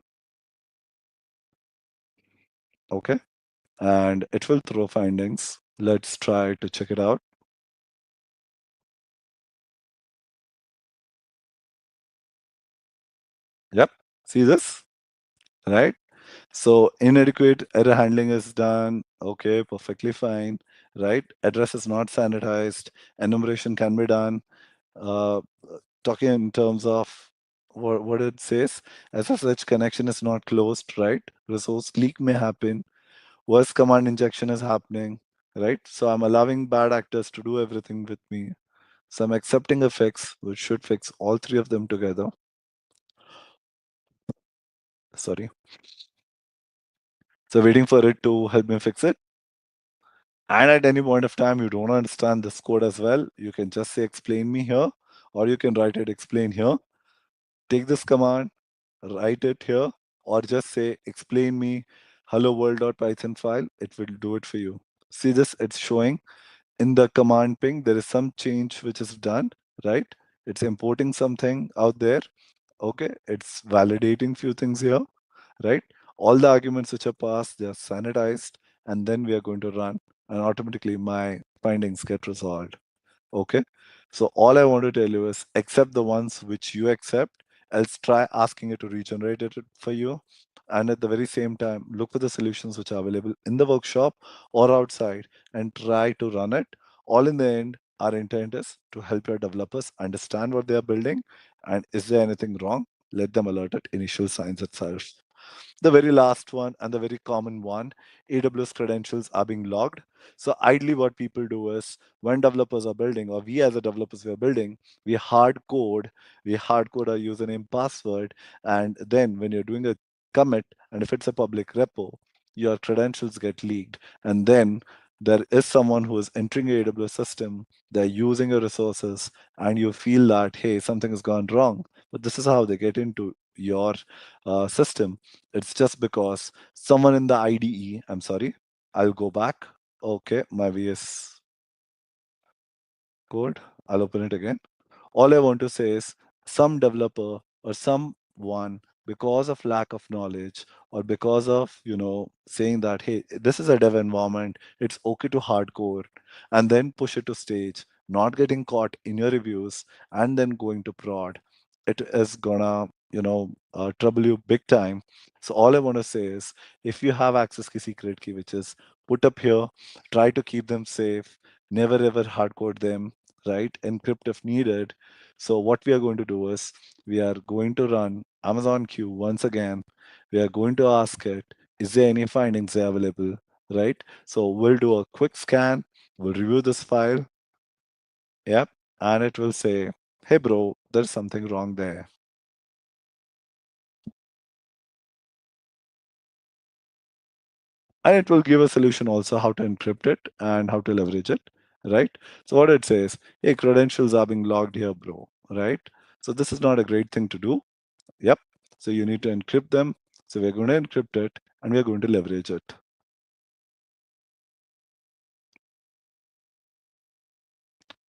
Okay. And it will throw findings. Let's try to check it out. Yep. See this? Right? So inadequate error handling is done. Okay, perfectly fine. Right? Address is not sanitized. Enumeration can be done. Uh, Talking in terms of what it says, SSH connection is not closed, right? Resource leak may happen. Worst command injection is happening, right? So I'm allowing bad actors to do everything with me. So I'm accepting a fix, which should fix all three of them together. Sorry. So waiting for it to help me fix it. And at any point of time, you don't understand this code as well, you can just say explain me here, or you can write it explain here. Take this command, write it here, or just say explain me hello world.python file. It will do it for you. See this, it's showing in the command ping, there is some change which is done, right? It's importing something out there. Okay, it's validating few things here, right? All the arguments which are passed, they are sanitized, and then we are going to run, and automatically my findings get resolved. Okay, so all I want to tell you is accept the ones which you accept, else try asking it to regenerate it for you. And at the very same time, look for the solutions which are available in the workshop or outside and try to run it. All in the end, our intent is to help your developers understand what they are building, and is there anything wrong, let them alert at initial signs itself. The very last one and the very common one, AWS credentials are being logged. So ideally what people do is when developers are building, or we as a developers we are building, we hard code our username password. And then when you're doing a commit, and if it's a public repo, your credentials get leaked. And then there is someone who is entering your AWS system, they're using your resources, and you feel that, hey, something has gone wrong. But this is how they get into your system. It's just because someone in the IDE, I'm sorry, I'll go back. Okay, my VS Code, I'll open it again. All I want to say is some developer or someone, because of lack of knowledge or because of, saying that, hey, this is a dev environment, it's okay to hardcore, and then push it to stage, not getting caught in your reviews and then going to prod, it is gonna, trouble you big time. So all I want to say is, if you have access key, secret key, which is put up here, try to keep them safe, never ever hardcode them, right? Encrypt if needed. So what we are going to do is, we are going to run Amazon Q once again. We are going to ask it, is there any findings available, right? So we'll do a quick scan. We'll review this file. Yep. And it will say, hey, bro, there's something wrong there. And it will give a solution also how to encrypt it and how to leverage it, right? So what it says, hey, credentials are being logged here, bro, right? So this is not a great thing to do. Yep. So you need to encrypt them. So we're going to encrypt it and we're going to leverage it.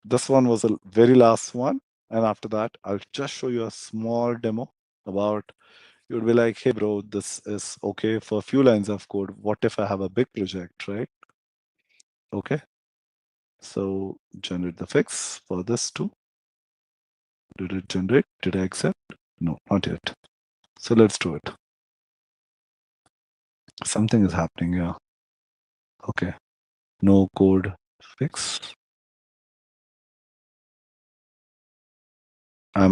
This one was the very last one. And after that, I'll just show you a small demo about, you would be like, hey, bro, this is okay for a few lines of code. What if I have a big project, right? Okay. So generate the fix for this too. Did it generate? Did I accept? No, not yet. So let's do it. Something is happening here. Okay. No code fix. I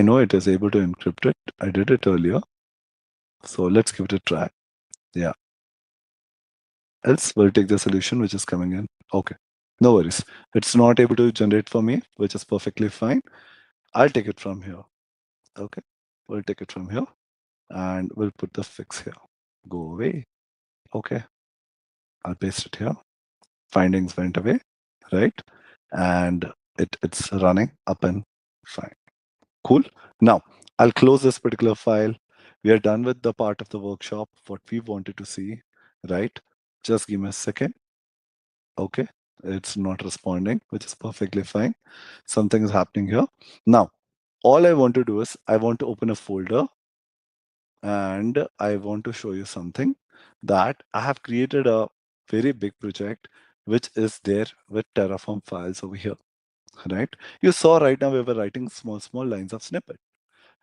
know it is able to encrypt it. I did it earlier. So let's give it a try. Yeah. Else we'll take the solution which is coming in. Okay. No worries. It's not able to generate for me, which is perfectly fine. I'll take it from here. Okay. We'll take it from here and we'll put the fix here. Go away. Okay. I'll paste it here. Findings went away, right? And it's running up and fine. Cool. Now, I'll close this particular file. We are done with the part of the workshop, what we wanted to see, right? Just give me a second. Okay. It's not responding, which is perfectly fine. Something is happening here. Now, all I want to do is I want to open a folder and I want to show you something that I have created a very big project, which is there with Terraform files over here, right? You saw right now we were writing small lines of snippet.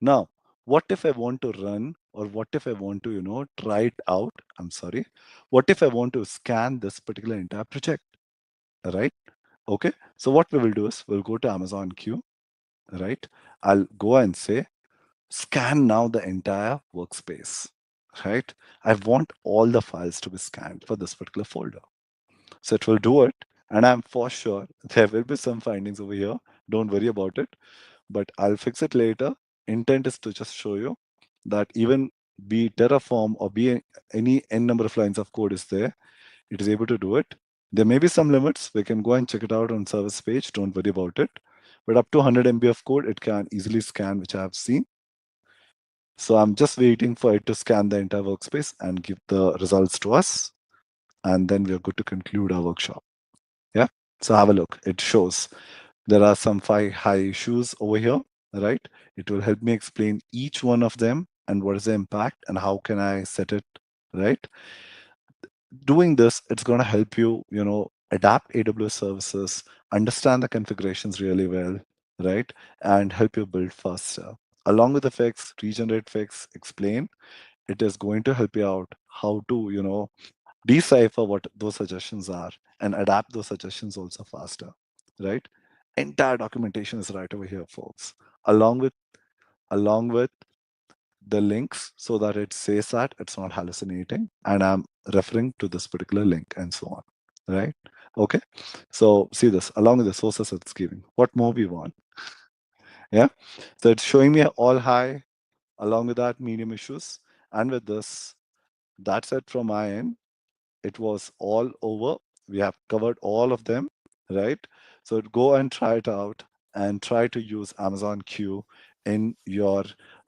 Now, what if I want to run, or what if I want to, try it out? I'm sorry. What if I want to scan this particular entire project, right? Okay. So what we will do is we'll go to Amazon Q, right? I'll go and say, scan now the entire workspace, right? I want all the files to be scanned for this particular folder. So it will do it. And I'm for sure there will be some findings over here. Don't worry about it, but I'll fix it later. Intent is to just show you that even be Terraform or be any n number of lines of code is there, it is able to do it. There may be some limits. We can go and check it out on service page. Don't worry about it. But up to 100 MB of code, it can easily scan, which I have seen. So I'm just waiting for it to scan the entire workspace and give the results to us. And then we are good to conclude our workshop. Yeah. So have a look. It shows there are some 5 high issues over here, right? It will help me explain each one of them and what is the impact and how can I set it, right? Doing this, it's going to help you, adapt AWS services, understand the configurations really well, right? And help you build faster. Along with the fix, regenerate fix, explain, it is going to help you out how to, decipher what those suggestions are and adapt those suggestions also faster, right? Entire documentation is right over here, folks, along with the links so that it says that it's not hallucinating and I'm referring to this particular link and so on, right? Okay. So see this along with the sources it's giving. What more we want? Yeah. So it's showing me all high, along with that medium issues. And with this, that's it from my end. It was all over. We have covered all of them, right? So go and try it out and try to use Amazon Q in your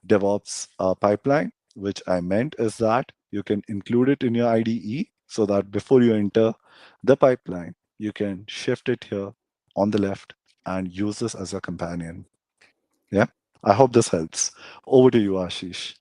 DevOps pipeline, which I meant is that you can include it in your IDE so that before you enter the pipeline, you can shift it here on the left and use this as a companion. Yeah, I hope this helps. Over to you, Ashish.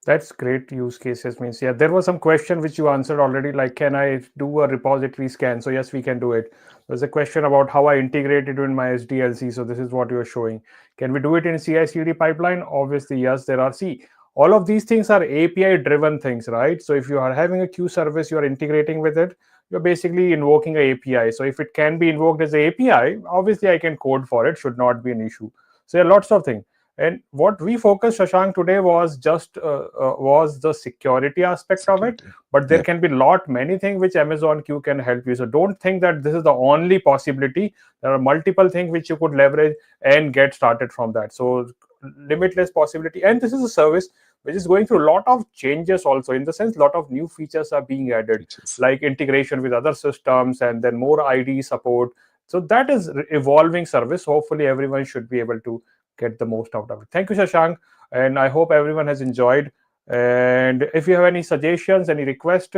That's great use cases. Means, yeah, there was some question which you answered already, like, can I do a repository scan? So yes, we can do it. There's a question about how I integrate it in my SDLC. So this is what you're showing. Can we do it in CI/CD pipeline? Obviously, yes, there are. See, all of these things are API driven things, right? So if you are having a queue service, you're integrating with it, you're basically invoking an API. So if it can be invoked as an API, obviously I can code for it, should not be an issue. So there are lots of things. And what we focused, Shashank, today was just was the security aspect of it. But there can be many things which Amazon Q can help you. So don't think that this is the only possibility. There are multiple things which you could leverage and get started from that. So limitless possibility. And this is a service which is going through a lot of changes also, in the sense a lot of new features are being added, like integration with other systems and then more ID support. So that is evolving service. Hopefully everyone should be able to get the most out of it. Thank you, Shashank, and I hope everyone has enjoyed. And if you have any suggestions, any requests,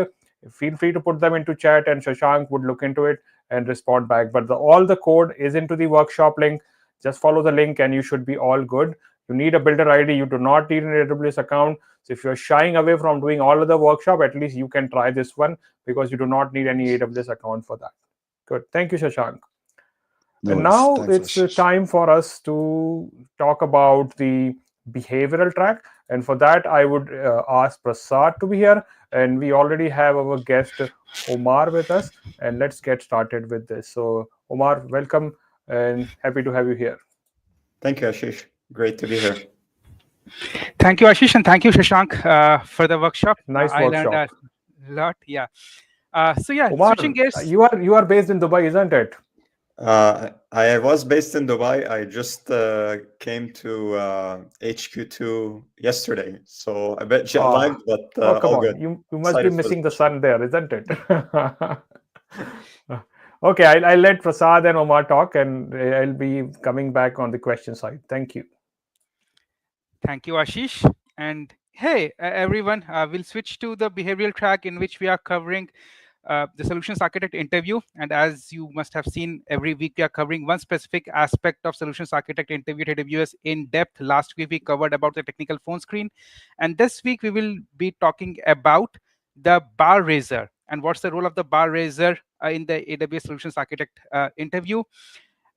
feel free to put them into chat, and Shashank would look into it and respond back. But all the code is into the workshop link. Just follow the link and you should be all good. You need a builder ID. You do not need an AWS account. So if you're shying away from doing all of the workshop, at least you can try this one, because you do not need any AWS account for that. Good. Thank you, Shashank. And now it's time for us to talk about the behavioral track. And for that, I would ask Prasad to be here. And we already have our guest, Omar, with us. And let's get started with this. So, Omar, welcome and happy to have you here. Thank you, Ashish. Great to be here. Thank you, Ashish, and thank you, Shashank, for the workshop. Nice I workshop. learned a lot. Yeah. So yeah, Omar, switching gears. You are based in Dubai, isn't it? I was based in Dubai. I just came to HQ2 yesterday, so a bit jet lagged, but come all on. good. You must be missing the sun there, isn't it? Okay, I'll let Prasad and Omar talk, and I'll be coming back on the question side. Thank you. Thank you, Ashish. And hey, everyone, we'll switch to the behavioral track in which we are covering the solutions architect interview. And as you must have seen, every week we are covering one specific aspect of solutions architect interview at AWS in depth. Last week we covered about the technical phone screen, and this week we will be talking about the bar raiser and what's the role of the bar raiser in the AWS solutions architect interview.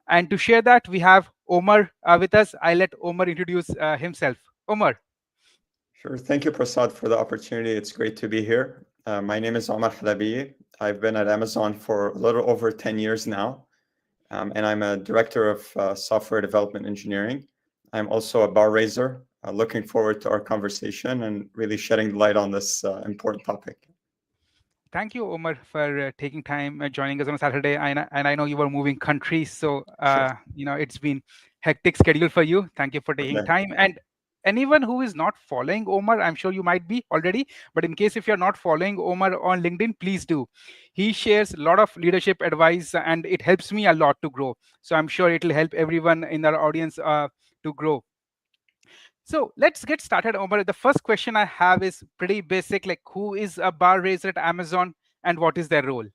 And to share that, we have Omar with us. I'll let Omar introduce himself. Omar. Sure. Thank you, Prasad, for the opportunity. It's great to be here. My name is Omar Halabi. I've been at Amazon for a little over 10 years now, and I'm a director of software development engineering. I'm also a bar raiser. Looking forward to our conversation and really shedding light on this important topic. Thank you, Omar, for taking time joining us on a Saturday. And I know you were moving countries, so Sure. It's been hectic schedule for you. Thank you for taking time. And anyone who is not following Omar, I'm sure you might be already, but in case if you're not following Omar on LinkedIn, please do. He shares a lot of leadership advice, and it helps me a lot to grow. So I'm sure it'll help everyone in our audience to grow. So let's get started, Omar. The first question I have is pretty basic, like who is a bar raiser at Amazon and what is their role?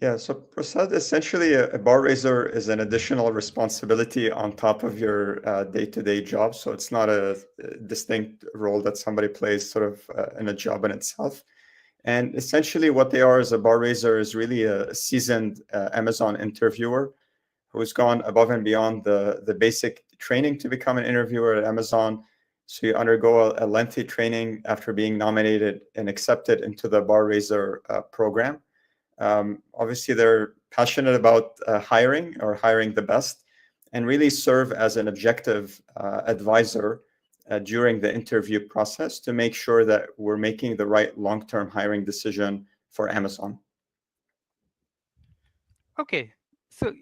Yeah, so Prasad, essentially a bar raiser is an additional responsibility on top of your day-to-day job. So it's not a distinct role that somebody plays sort of in a job in itself. And essentially what they are as a bar raiser is really a seasoned Amazon interviewer who's gone above and beyond the basic training to become an interviewer at Amazon. So you undergo a lengthy training after being nominated and accepted into the bar raiser program. Obviously, they're passionate about hiring the best, and really serve as an objective advisor during the interview process to make sure that we're making the right long-term hiring decision for Amazon. Okay, so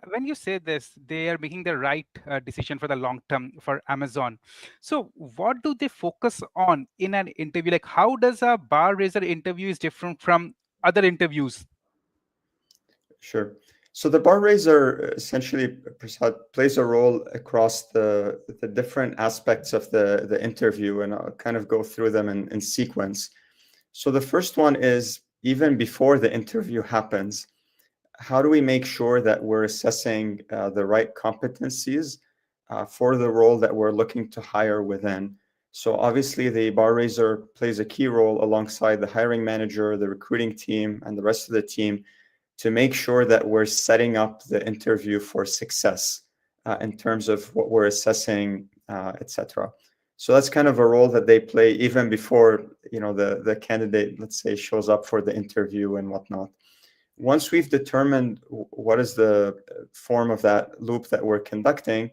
when you say this, they are making the right decision for the long term for Amazon. So what do they focus on in an interview? Like how does a bar raiser interview is different from other interviews? Sure. So the bar raiser essentially plays a role across the different aspects of the interview, and I'll kind of go through them in sequence. So the first one is even before the interview happens, how do we make sure that we're assessing the right competencies for the role that we're looking to hire within? So obviously the bar raiser plays a key role alongside the hiring manager, the recruiting team, and the rest of the team to make sure that we're setting up the interview for success in terms of what we're assessing, etc. So that's kind of a role that they play even before, you know, the candidate, let's say, shows up for the interview and whatnot. Once we've determined what is the form of that loop that we're conducting,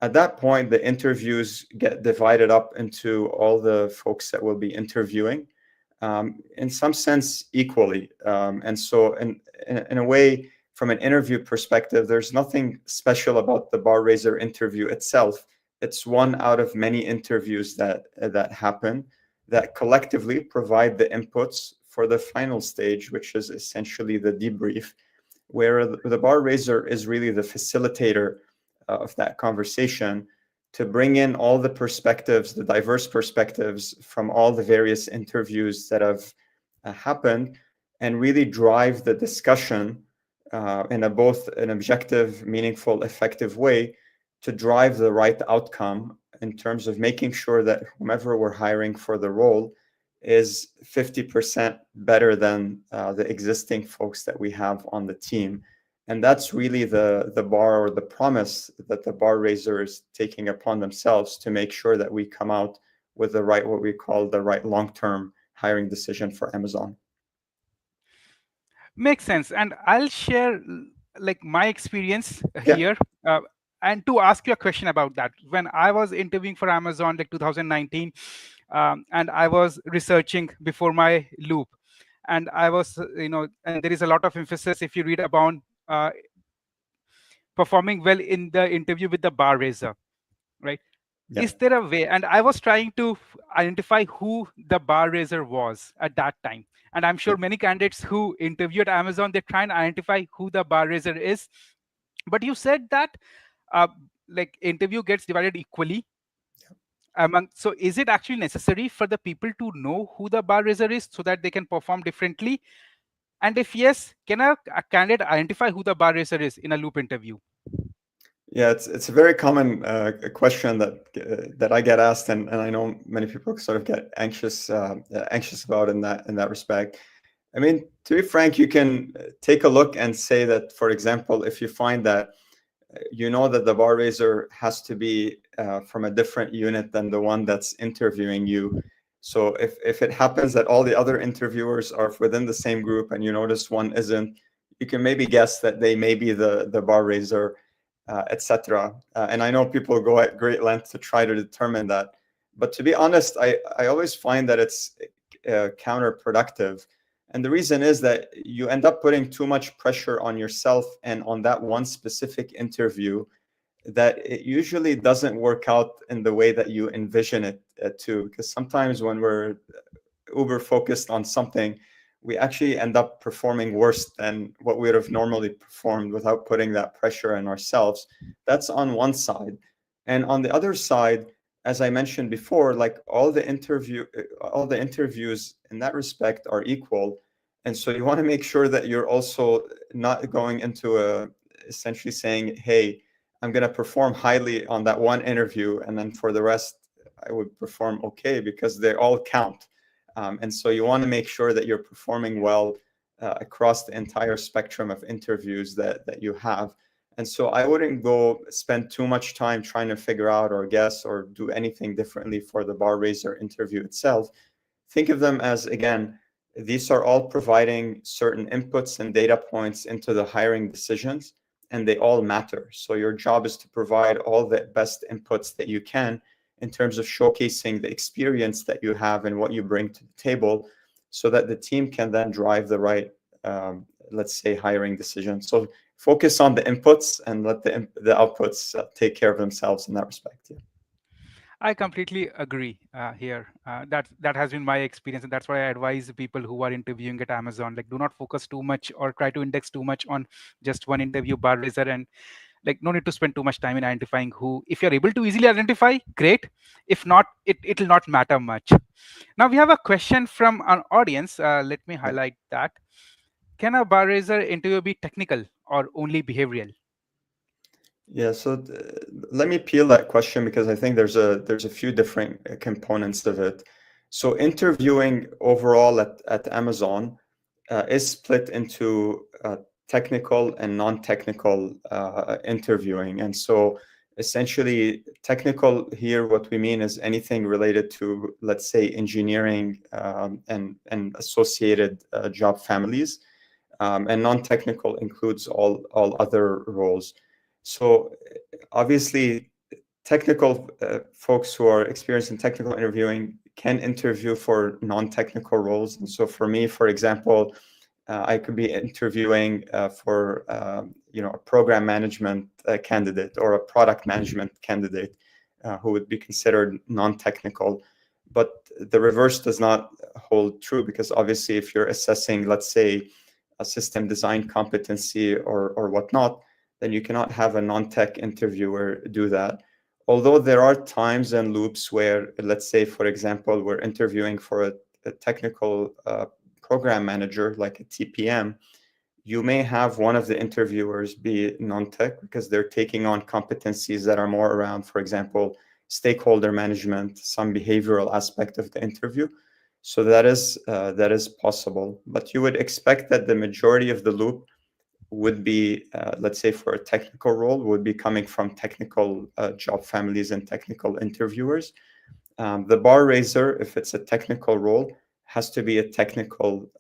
at that point, the interviews get divided up into all the folks that will be interviewing, in some sense equally. And so in a way, from an interview perspective, there's nothing special about the bar raiser interview itself. It's one out of many interviews that happen that collectively provide the inputs for the final stage, which is essentially the debrief, where the bar raiser is really the facilitator of that conversation to bring in all the perspectives, the diverse perspectives from all the various interviews that have happened, and really drive the discussion in both an objective, meaningful, effective way to drive the right outcome in terms of making sure that whomever we're hiring for the role is 50% better than the existing folks that we have on the team. And that's really the bar, or the promise that the bar raiser is taking upon themselves to make sure that we come out with the right, what we call the right long-term hiring decision for Amazon. Makes sense. And I'll share like my experience Yeah. here. And to ask you a question about that, when I was interviewing for Amazon, like 2019, and I was researching before my loop, and I was, and there is a lot of emphasis if you read about performing well in the interview with the bar raiser, right? Yeah. Is there a way? And I was trying to identify who the bar raiser was at that time. And I'm sure many candidates who interview at Amazon, they try and identify who the bar raiser is. But you said that like interview gets divided equally. So is it actually necessary for the people to know who the bar raiser is so that they can perform differently? And if yes, can a candidate identify who the bar raiser is in a loop interview? Yeah, it's a very common question that I get asked, and I know many people sort of get anxious about in that respect. I mean, to be frank, you can take a look and say that, for example, if you find that you know that the bar raiser has to be from a different unit than the one that's interviewing you. So if it happens that all the other interviewers are within the same group and you notice one isn't, you can maybe guess that they may be the bar raiser, etc. And I know people go at great length to try to determine that. But to be honest, I always find that it's counterproductive. And the reason is that you end up putting too much pressure on yourself and on that one specific interview, that it usually doesn't work out in the way that you envision it to. Because sometimes when we're uber focused on something, we actually end up performing worse than what we would have normally performed without putting that pressure on ourselves. That's on one side. And on the other side, as I mentioned before, like all the interviews in that respect are equal. And so you want to make sure that you're also not going into essentially saying, hey, I'm going to perform highly on that one interview, and then for the rest, I would perform okay, because they all count. And so you want to make sure that you're performing well across the entire spectrum of interviews that you have. And so I wouldn't go spend too much time trying to figure out or guess or do anything differently for the bar raiser interview itself. Think of them as, again, these are all providing certain inputs and data points into the hiring decisions, and they all matter. So your job is to provide all the best inputs that you can in terms of showcasing the experience that you have and what you bring to the table, so that the team can then drive the right, let's say, hiring decision. So focus on the inputs and let the outputs take care of themselves in that respect. Yeah. I completely agree here. That has been my experience, and that's why I advise people who are interviewing at Amazon, like, do not focus too much or try to index too much on just one interview bar raiser, and like no need to spend too much time in identifying who. If you're able to easily identify, great. If not, it'll not matter much. Now we have a question from our audience. Let me highlight that. Can a bar raiser interview be technical or only behavioral? Yeah, so let me peel that question because I think there's a few different components of it. So interviewing overall at Amazon is split into technical and non-technical interviewing. And so essentially technical here, what we mean is anything related to, let's say, engineering and associated job families. And non-technical includes all other roles. So obviously, technical folks who are experienced in technical interviewing can interview for non-technical roles. And so for me, for example, I could be interviewing for a program management candidate or a product management candidate who would be considered non-technical. But the reverse does not hold true because obviously, if you're assessing, let's say, a system design competency or whatnot, then you cannot have a non-tech interviewer do that. Although there are times and loops where, let's say, for example, we're interviewing for a technical program manager, like a TPM, you may have one of the interviewers be non-tech because they're taking on competencies that are more around, for example, stakeholder management, some behavioral aspect of the interview. So that is possible, but you would expect that the majority of the loop would be, let's say, for a technical role, would be coming from technical job families and technical interviewers. The bar raiser, if it's a technical role, has to be a technical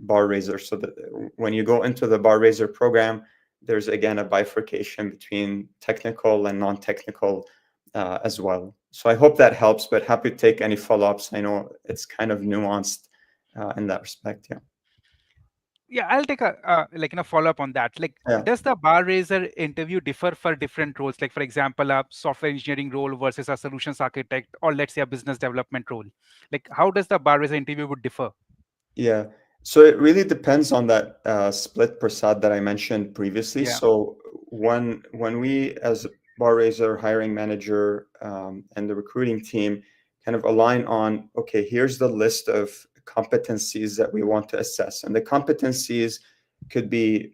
bar raiser. So that when you go into the bar raiser program, there's again a bifurcation between technical and non-technical as well. So I hope that helps, but happy to take any follow-ups. I know it's kind of nuanced in that respect. Yeah. Yeah, I'll take a follow up on that. Like, Yeah. does the bar raiser interview differ for different roles? Like, for example, a software engineering role versus a solutions architect, or let's say a business development role. Like, how does the bar raiser interview would differ? Yeah. So it really depends on that split Prasad that I mentioned previously. Yeah. So when we as bar raiser hiring manager and the recruiting team kind of align on, okay, here's the list of competencies that we want to assess. And the competencies could be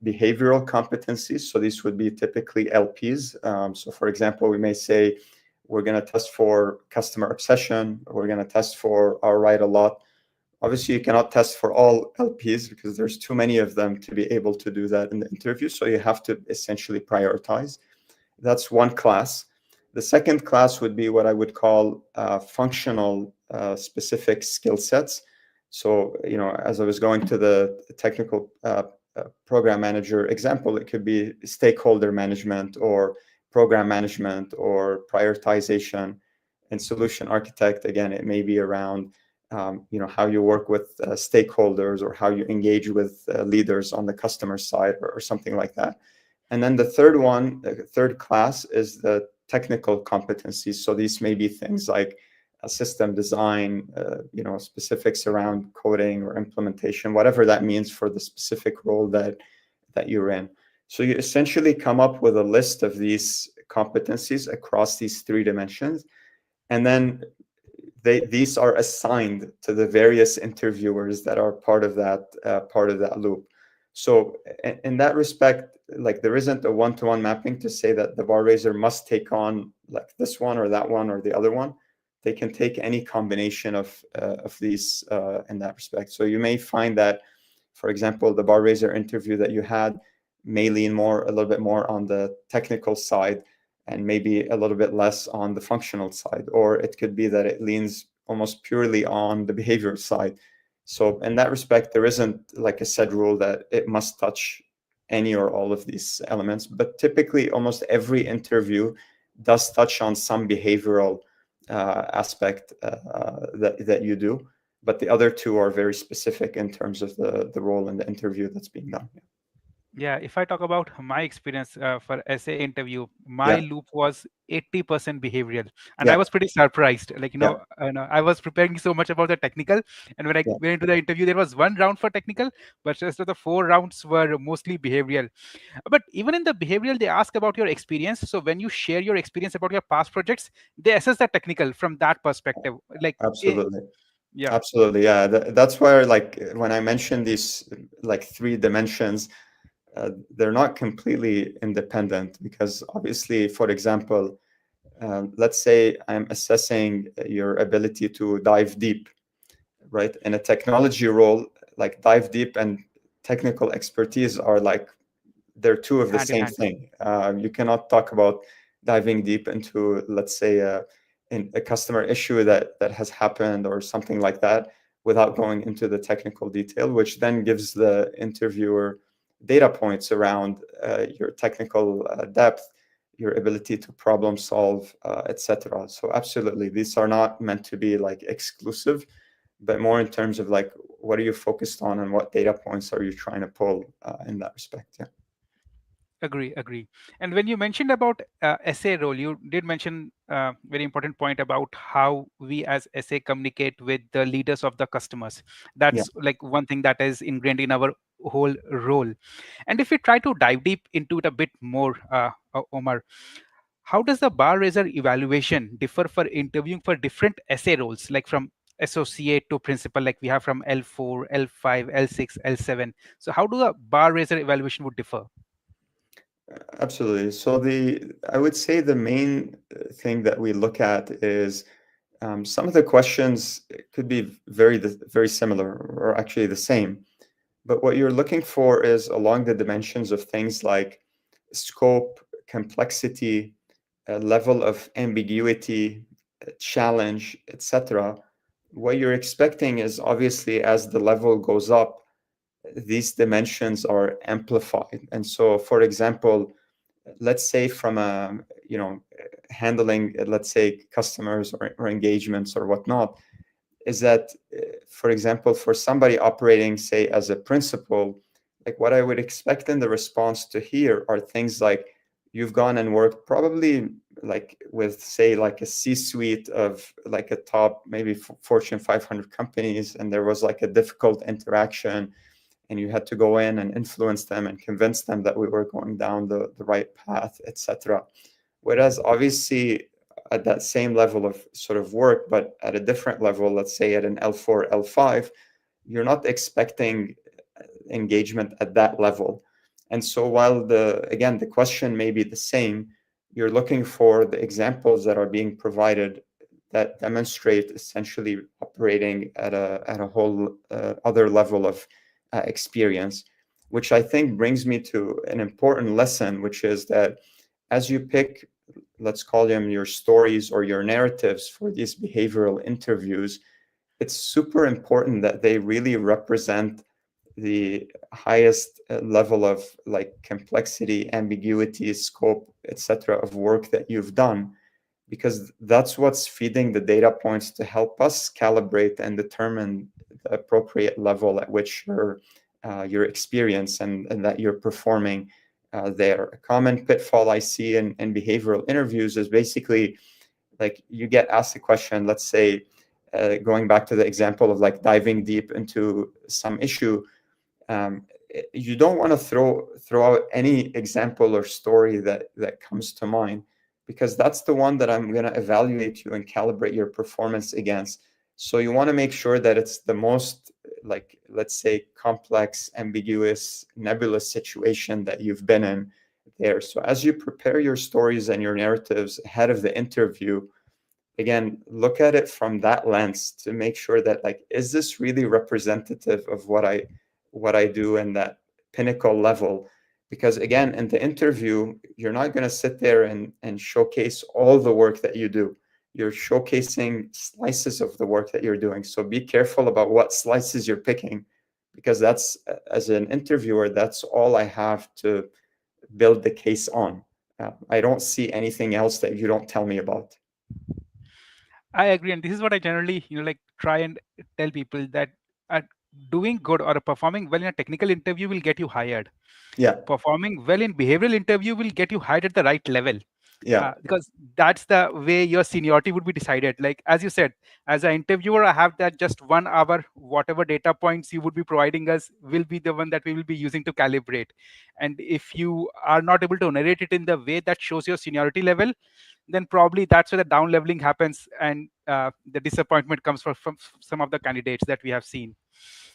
behavioral competencies. So these would be typically LPs. So for example, we may say, we're going to test for customer obsession. We're going to test for our write a lot. Obviously, you cannot test for all LPs because there's too many of them to be able to do that in the interview. So you have to essentially prioritize. That's one class. The second class would be what I would call functional specific skill sets. So, as I was going to the technical program manager example, it could be stakeholder management or program management or prioritization. And solution architect, again, it may be around how you work with stakeholders or how you engage with leaders on the customer side or something like that. And then the third class is the technical competencies. So these may be things like system design, specifics around coding or implementation, whatever that means for the specific role that you're in. So you essentially come up with a list of these competencies across these three dimensions. And then these are assigned to the various interviewers that are part of that loop. So in that respect, like there isn't a one-to-one mapping to say that the bar raiser must take on like this one or that one or the other one. They can take any combination of these in that respect. So you may find that, for example, the bar raiser interview that you had may lean a little bit more on the technical side and maybe a little bit less on the functional side, or it could be that it leans almost purely on the behavior side. So in that respect, there isn't like a set rule that it must touch any or all of these elements, but typically almost every interview does touch on some behavioral aspect that you do, but the other two are very specific in terms of the role in the interview that's being done. Yeah, if I talk about my experience for SA interview, my Yeah. loop was 80% behavioral, and I Yeah. was pretty surprised. Like, Yeah. I was preparing so much about the technical, and when I Yeah. went into the interview, there was one round for technical, but just the 4 rounds were mostly behavioral. But even in the behavioral, they ask about your experience. So when you share your experience about your past projects, they assess the technical from that perspective. Like, Absolutely. Yeah, Absolutely, yeah. That's where, like, when I mentioned these like three dimensions, they're not completely independent because obviously, for example, let's say I'm assessing your ability to dive deep, right? In a technology role, like dive deep and technical expertise are like they're two of the hand in same hand. thing. You cannot talk about diving deep into, let's say, in a customer issue that has happened or something like that without going into the technical detail, which then gives the interviewer data points around your technical depth, your ability to problem solve, etc. So absolutely, these are not meant to be like exclusive, but more in terms of like what are you focused on and what data points are you trying to pull in that respect. Yeah. Agree. And when you mentioned about SA role, you did mention very important point about how we as SA communicate with the leaders of the customers. Yeah. That's like one thing that is ingrained in our whole role. And if we try to dive deep into it a bit more, Omar, how does the bar raiser evaluation differ for interviewing for different SA roles, like from associate to principal, like we have from L4, L5, L6, L7? So how do the bar raiser evaluation would differ? Absolutely. So I would say the main thing that we look at is some of the questions could be very similar or actually the same. But what you're looking for is along the dimensions of things like scope, complexity, level of ambiguity, challenge, etc. What you're expecting is obviously as the level goes up, these dimensions are amplified. And so, for example, let's say from a handling, let's say customers or engagements or whatnot, is that for example, for somebody operating say as a principal, like what I would expect in the response to hear are things like you've gone and worked probably like with say like a C-suite of like a top maybe Fortune 500 companies, and there was like a difficult interaction and you had to go in and influence them and convince them that we were going down the right path, etc. Whereas obviously at that same level of sort of work, but at a different level, let's say at an L4, L5, you're not expecting engagement at that level. And so while again, the question may be the same, you're looking for the examples that are being provided that demonstrate essentially operating at a whole other level of experience, which I think brings me to an important lesson, which is that as you pick, let's call them your stories or your narratives for these behavioral interviews, it's super important that they really represent the highest level of like complexity, ambiguity, scope, etc. of work that you've done, because that's what's feeding the data points to help us calibrate and determine the appropriate level at which your experience and that you're performing there. A common pitfall I see in behavioral interviews is basically like you get asked a question, let's say, going back to the example of like diving deep into some issue, um, you don't want to throw out any example or story that comes to mind, because that's the one that I'm going to evaluate you and calibrate your performance against. So you want to make sure that it's the most, like, let's say, complex, ambiguous, nebulous situation that you've been in there. So as you prepare your stories and your narratives ahead of the interview, again, look at it from that lens to make sure that, like, is this really representative of what I do in that pinnacle level? Because again, in the interview, you're not going to sit there and showcase all the work that you do. You're showcasing slices of the work that you're doing. So be careful about what slices you're picking, because that's, as an interviewer, that's all I have to build the case on. I don't see anything else that you don't tell me about. I agree, and this is what I generally, like try and tell people that doing good or performing well in a technical interview will get you hired. Yeah. Performing well in behavioral interview will get you hired at the right level. Because that's the way your seniority would be decided. Like, as you said, as an interviewer, I have that just 1 hour, whatever data points you would be providing us will be the one that we will be using to calibrate. And if you are not able to narrate it in the way that shows your seniority level, then probably that's where the down leveling happens, and the disappointment comes from some of the candidates that we have seen.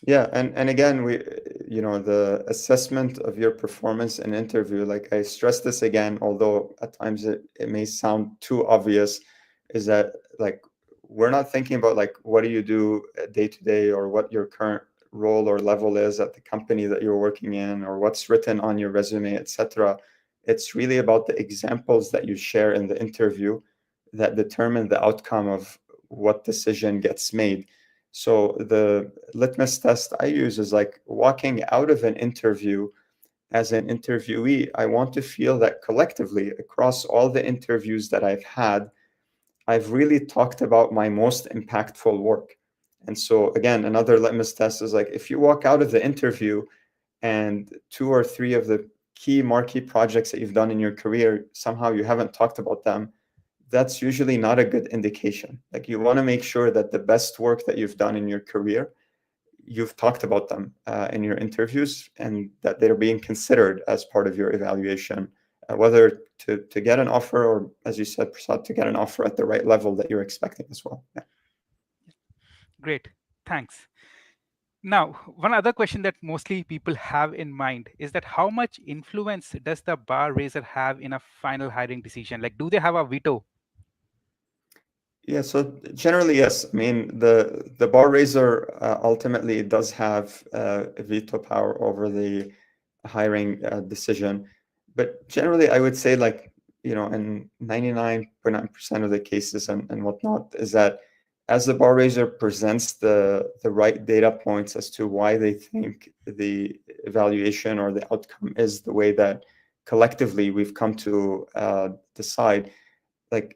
Yeah, and again, the assessment of your performance in interview, like I stress this again, although at times it may sound too obvious, is that like we're not thinking about like what do you do day to day or what your current role or level is at the company that you're working in or what's written on your resume, etc. It's really about the examples that you share in the interview that determine the outcome of what decision gets made. So the litmus test I use is like walking out of an interview as an interviewee. I want to feel that collectively across all the interviews that I've had, I've really talked about my most impactful work. And so again, another litmus test is like if you walk out of the interview and 2 or 3 of the key marquee projects that you've done in your career, somehow you haven't talked about them, that's usually not a good indication. Like you want to make sure that the best work that you've done in your career, you've talked about them in your interviews and that they're being considered as part of your evaluation, whether to get an offer or, as you said, Prasad, to get an offer at the right level that you're expecting as well. Yeah. Great, thanks. Now, one other question that mostly people have in mind is that how much influence does the bar raiser have in a final hiring decision? Like, do they have a veto? Yeah, so generally, yes. I mean, the bar raiser ultimately does have veto power over the hiring decision. But generally, I would say like, in 99.9% of the cases and whatnot, is that as the bar raiser presents the right data points as to why they think the evaluation or the outcome is the way that collectively we've come to decide, like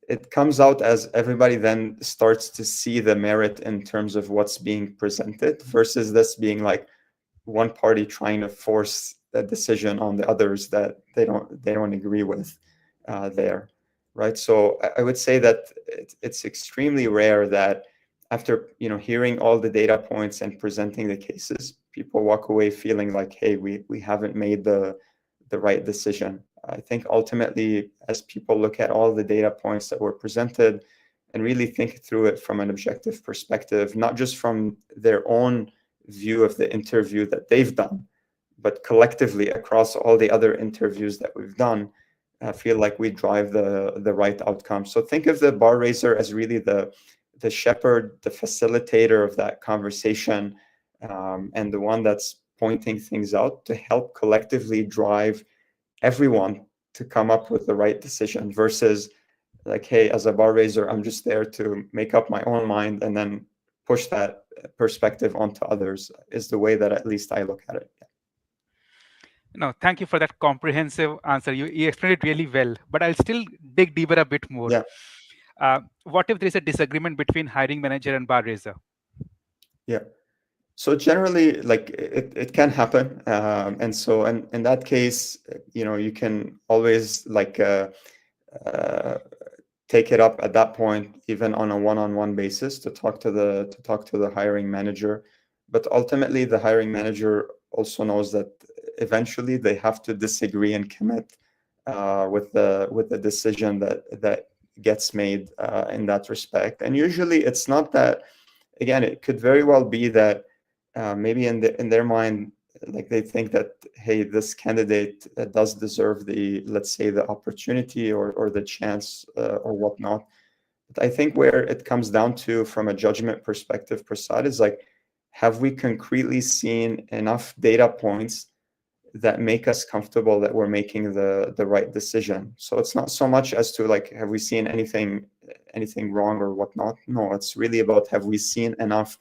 it comes out as everybody then starts to see the merit in terms of what's being presented versus this being like one party trying to force a decision on the others that they don't agree with there, right? So I would say that it's extremely rare that after hearing all the data points and presenting the cases, people walk away feeling like, hey, we haven't made the right decision. I think ultimately, as people look at all the data points that were presented and really think through it from an objective perspective, not just from their own view of the interview that they've done, but collectively across all the other interviews that we've done, I feel like we drive the right outcome. So think of the bar raiser as really the shepherd, the facilitator of that conversation, and the one that's pointing things out to help collectively drive everyone to come up with the right decision versus like, hey, as a bar raiser, I'm just there to make up my own mind and then push that perspective onto others, is the way that at least I look at it. No, thank you for that comprehensive answer. You explained it really well, but I'll still dig deeper a bit more. Yeah. What if there is a disagreement between hiring manager and bar raiser? Yeah. So generally, like it can happen, and so in that case, you can always like take it up at that point, even on a one-on-one basis, to talk to the hiring manager. But ultimately, the hiring manager also knows that eventually they have to disagree and commit with the decision that gets made in that respect. And usually, it's not that. Again, it could very well be that maybe in their mind, like they think that, hey, this candidate does deserve let's say the opportunity or the chance or whatnot. But I think where it comes down to from a judgment perspective, Prasad, is like, have we concretely seen enough data points that make us comfortable that we're making the right decision? So it's not so much as to like, have we seen anything wrong or whatnot? No, it's really about, have we seen enough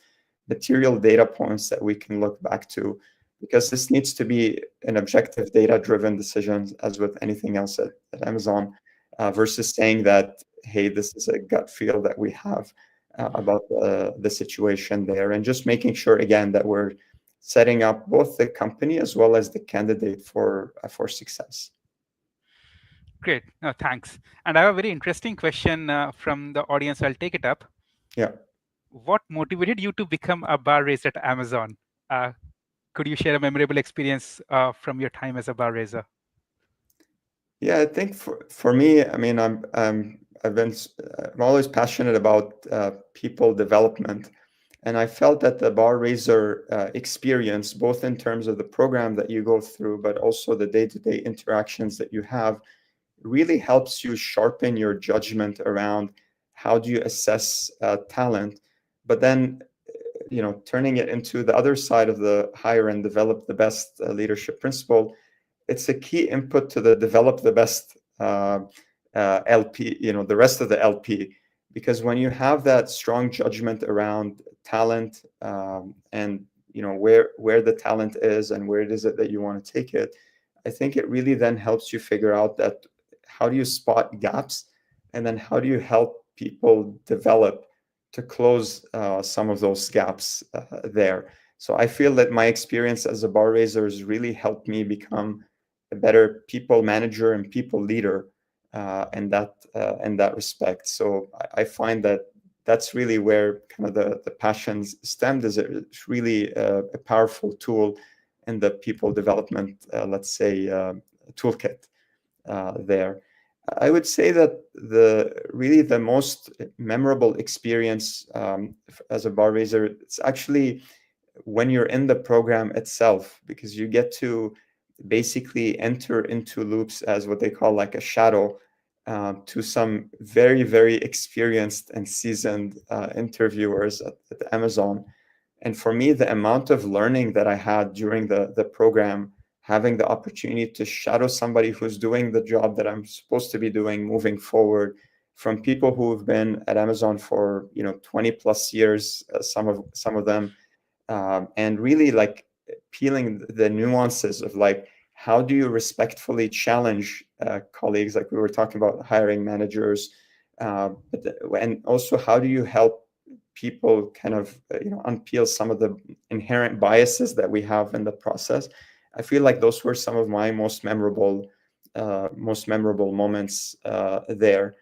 material data points that we can look back to, because this needs to be an objective data-driven decision, as with anything else at Amazon, versus saying that, hey, this is a gut feel that we have about the situation there, and just making sure again that we're setting up both the company as well as the candidate for success. Great. No, thanks. And I have a very interesting question from the audience. I'll take it up. Yeah. What motivated you to become a bar raiser at Amazon? Could you share a memorable experience from your time as a bar raiser? Yeah, I think for me, I mean, I'm always passionate about people development, and I felt that the bar raiser experience, both in terms of the program that you go through, but also the day-to-day interactions that you have, really helps you sharpen your judgment around how do you assess talent, but then turning it into the other side of the hire and develop the best leadership principle. It's a key input to the develop the best LP, the rest of the LP, because when you have that strong judgment around talent and where the talent is and where it is that you want to take it, I think it really then helps you figure out that how do you spot gaps, and then how do you help people develop to close some of those gaps there. So I feel that my experience as a bar raiser has really helped me become a better people manager and people leader in that respect. So I find that that's really where kind of the passions stemmed. Is it's really a powerful tool in the people development, let's say, toolkit there. I would say that the most memorable experience as a bar raiser, it's actually when you're in the program itself, because you get to basically enter into loops as what they call like a shadow to some very, very experienced and seasoned interviewers at Amazon. And for me, the amount of learning that I had during the program, having the opportunity to shadow somebody who's doing the job that I'm supposed to be doing moving forward, from people who've been at Amazon for 20 plus years, some of them, and really like peeling the nuances of like how do you respectfully challenge colleagues, like we were talking about hiring managers, and also how do you help people kind of unpeel some of the inherent biases that we have in the process. I feel like those were some of my most memorable moments there.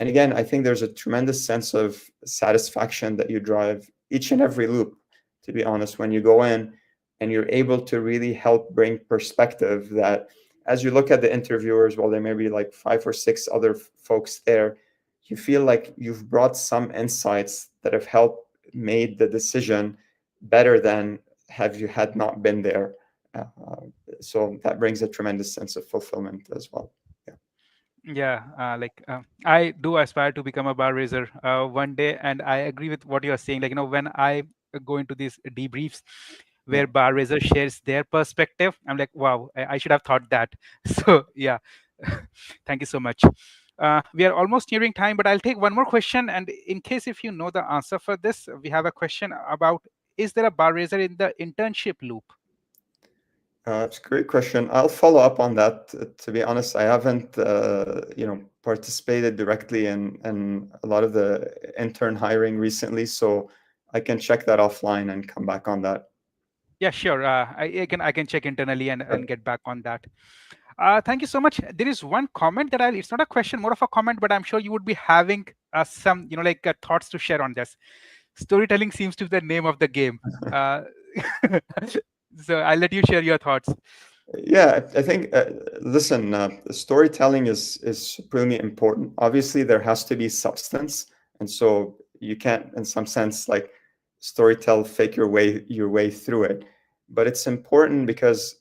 And again, I think there's a tremendous sense of satisfaction that you drive each and every loop, to be honest, when you go in and you're able to really help bring perspective that as you look at the interviewers, while there may be like 5 or 6 other folks there, you feel like you've brought some insights that have helped made the decision better than have you had not been there. So that brings a tremendous sense of fulfillment as well. Yeah, I do aspire to become a bar raiser one day, and I agree with what you are saying. Like, when I go into these debriefs where bar raiser shares their perspective, I'm like, wow, I should have thought that. So yeah, thank you so much. We are almost nearing time, but I'll take one more question. And in case if you know the answer for this, we have a question about, is there a bar raiser in the internship loop? It's a great question. I'll follow up on that. To be honest, I haven't, participated directly in a lot of the intern hiring recently, so I can check that offline and come back on that. Yeah, sure. I can check internally and get back on that. Thank you so much. There is one comment that it's not a question, more of a comment, but I'm sure you would be having some, thoughts to share on this. Storytelling seems to be the name of the game. So I'll let you share your thoughts. Yeah, I think, listen, storytelling is supremely important. Obviously, there has to be substance. And so you can't, in some sense, like storytell, fake your way through it. But it's important because,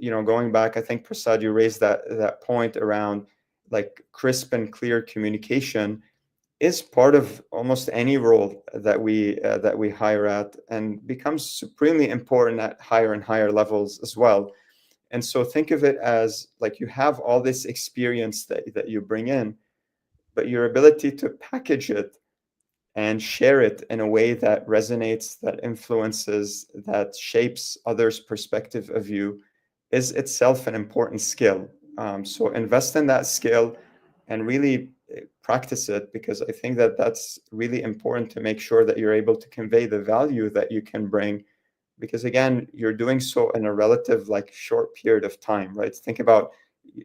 going back, I think, Prasad, you raised that point around like crisp and clear communication is part of almost any role that we hire at, and becomes supremely important at higher and higher levels as well. And so think of it as like you have all this experience that you bring in, but your ability to package it and share it in a way that resonates, that influences, that shapes others' perspective of you is itself an important skill. So invest in that skill and really practice it, because I think that that's really important to make sure that you're able to convey the value that you can bring, because again, you're doing so in a relative like short period of time, right? Think about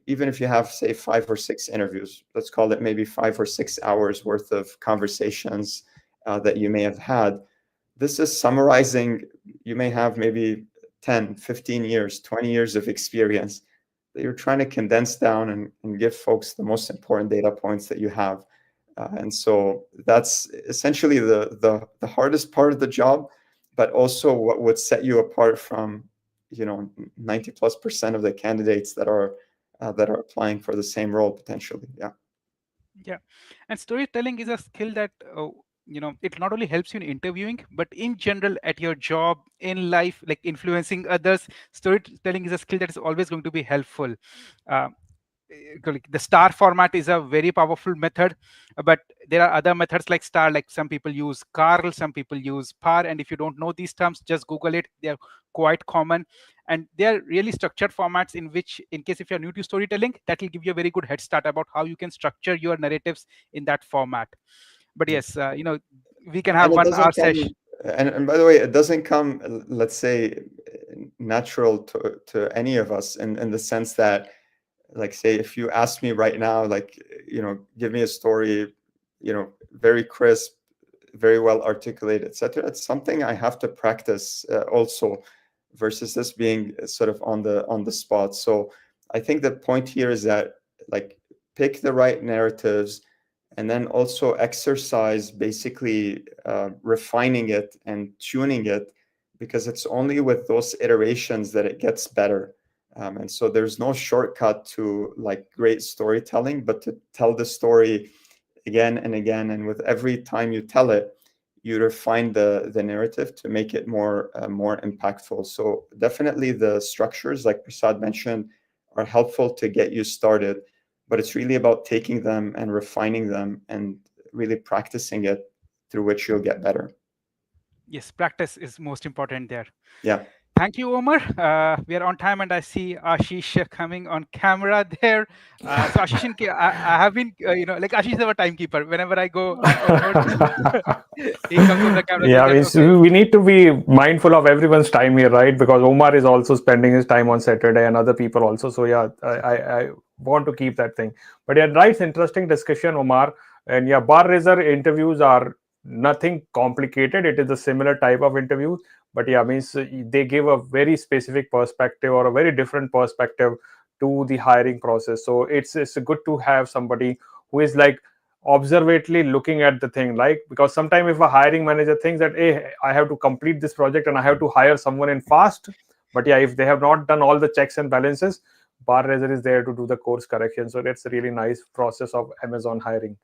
even if you have, say, 5 or 6 interviews, let's call it maybe 5 or 6 hours worth of conversations that you may have had. This is summarizing, you may have maybe 10, 15 years, 20 years of experience that you're trying to condense down and give folks the most important data points that you have. And so that's essentially the hardest part of the job, but also what would set you apart from 90+% of the candidates that are applying for the same role potentially. Yeah, and storytelling is a skill that it not only helps you in interviewing, but in general at your job, in life, like influencing others. Storytelling is a skill that is always going to be helpful. The star format is a very powerful method, but there are other methods like star, like some people use Carl, some people use par, and if you don't know these terms, just Google it. They are quite common, and they are really structured formats in which, in case if you're new to storytelling, that will give you a very good head start about how you can structure your narratives in that format. But yes, we can have And it 1 hour doesn't come, session. and by the way, it doesn't come, let's say, natural to any of us in the sense that, like, say, if you ask me right now, like, give me a story, very crisp, very well articulated, etc. It's something I have to practice also, versus this being sort of on the spot. So I think the point here is that, like, pick the right narratives, and then also exercise basically refining it and tuning it, because it's only with those iterations that it gets better. And so there's no shortcut to, like, great storytelling, but to tell the story again and again, and with every time you tell it, you refine the narrative to make it more impactful. So definitely the structures, like Prasad mentioned, are helpful to get you started, but it's really about taking them and refining them and really practicing it, through which you'll get better. Yes, practice is most important there. Yeah. Thank you, Omar. We are on time, and I see Ashish coming on camera there. So Ashish, I have been, like Ashish is our timekeeper. Whenever I go he comes on the camera. Yeah, Says, okay. We need to be mindful of everyone's time here, right? Because Omar is also spending his time on Saturday, and other people also. So yeah, I want to keep that thing. But yeah, right, interesting discussion, Omar. And yeah, bar raiser interviews are nothing complicated. It is a similar type of interview, but yeah, means they give a very specific perspective or a very different perspective to the hiring process. So it's good to have somebody who is like observately looking at the thing, like, because sometimes if a hiring manager thinks that, hey, I have to complete this project and I have to hire someone in fast, but yeah, if they have not done all the checks and balances, bar raiser is there to do the course correction. So that's a really nice process of Amazon hiring.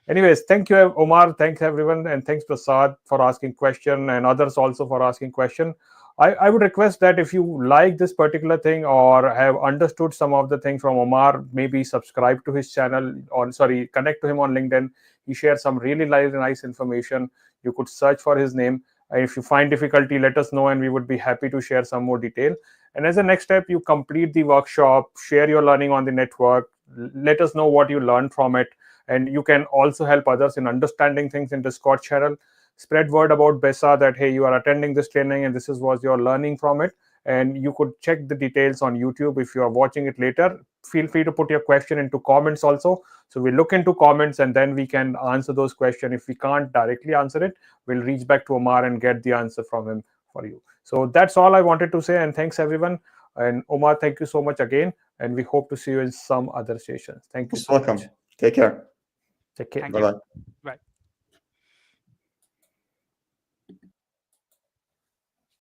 Anyways, thank you, Omar. Thanks everyone, and thanks Prasad for asking question, and others also for asking question. I would request that if you like this particular thing or have understood some of the things from Omar, maybe subscribe to his channel, or sorry, connect to him on LinkedIn. He shares some really nice information. You could search for his name. If you find difficulty, let us know, and we would be happy to share some more detail. And as a next step, you complete the workshop, share your learning on the network, let us know what you learned from it. And you can also help others in understanding things in Discord channel. Spread word about BESA that, hey, you are attending this training and this was your learning from it. And you could check the details on YouTube. If you are watching it later, feel free to put your question into comments also. So we look into comments and then we can answer those questions. If we can't directly answer it, we'll reach back to Omar and get the answer from him for you. So that's all I wanted to say. And thanks everyone. And Omar, thank you so much again. And we hope to see you in some other sessions. Thank you Most so welcome. much. Take care. Take care. Thank Bye-bye. you. Bye.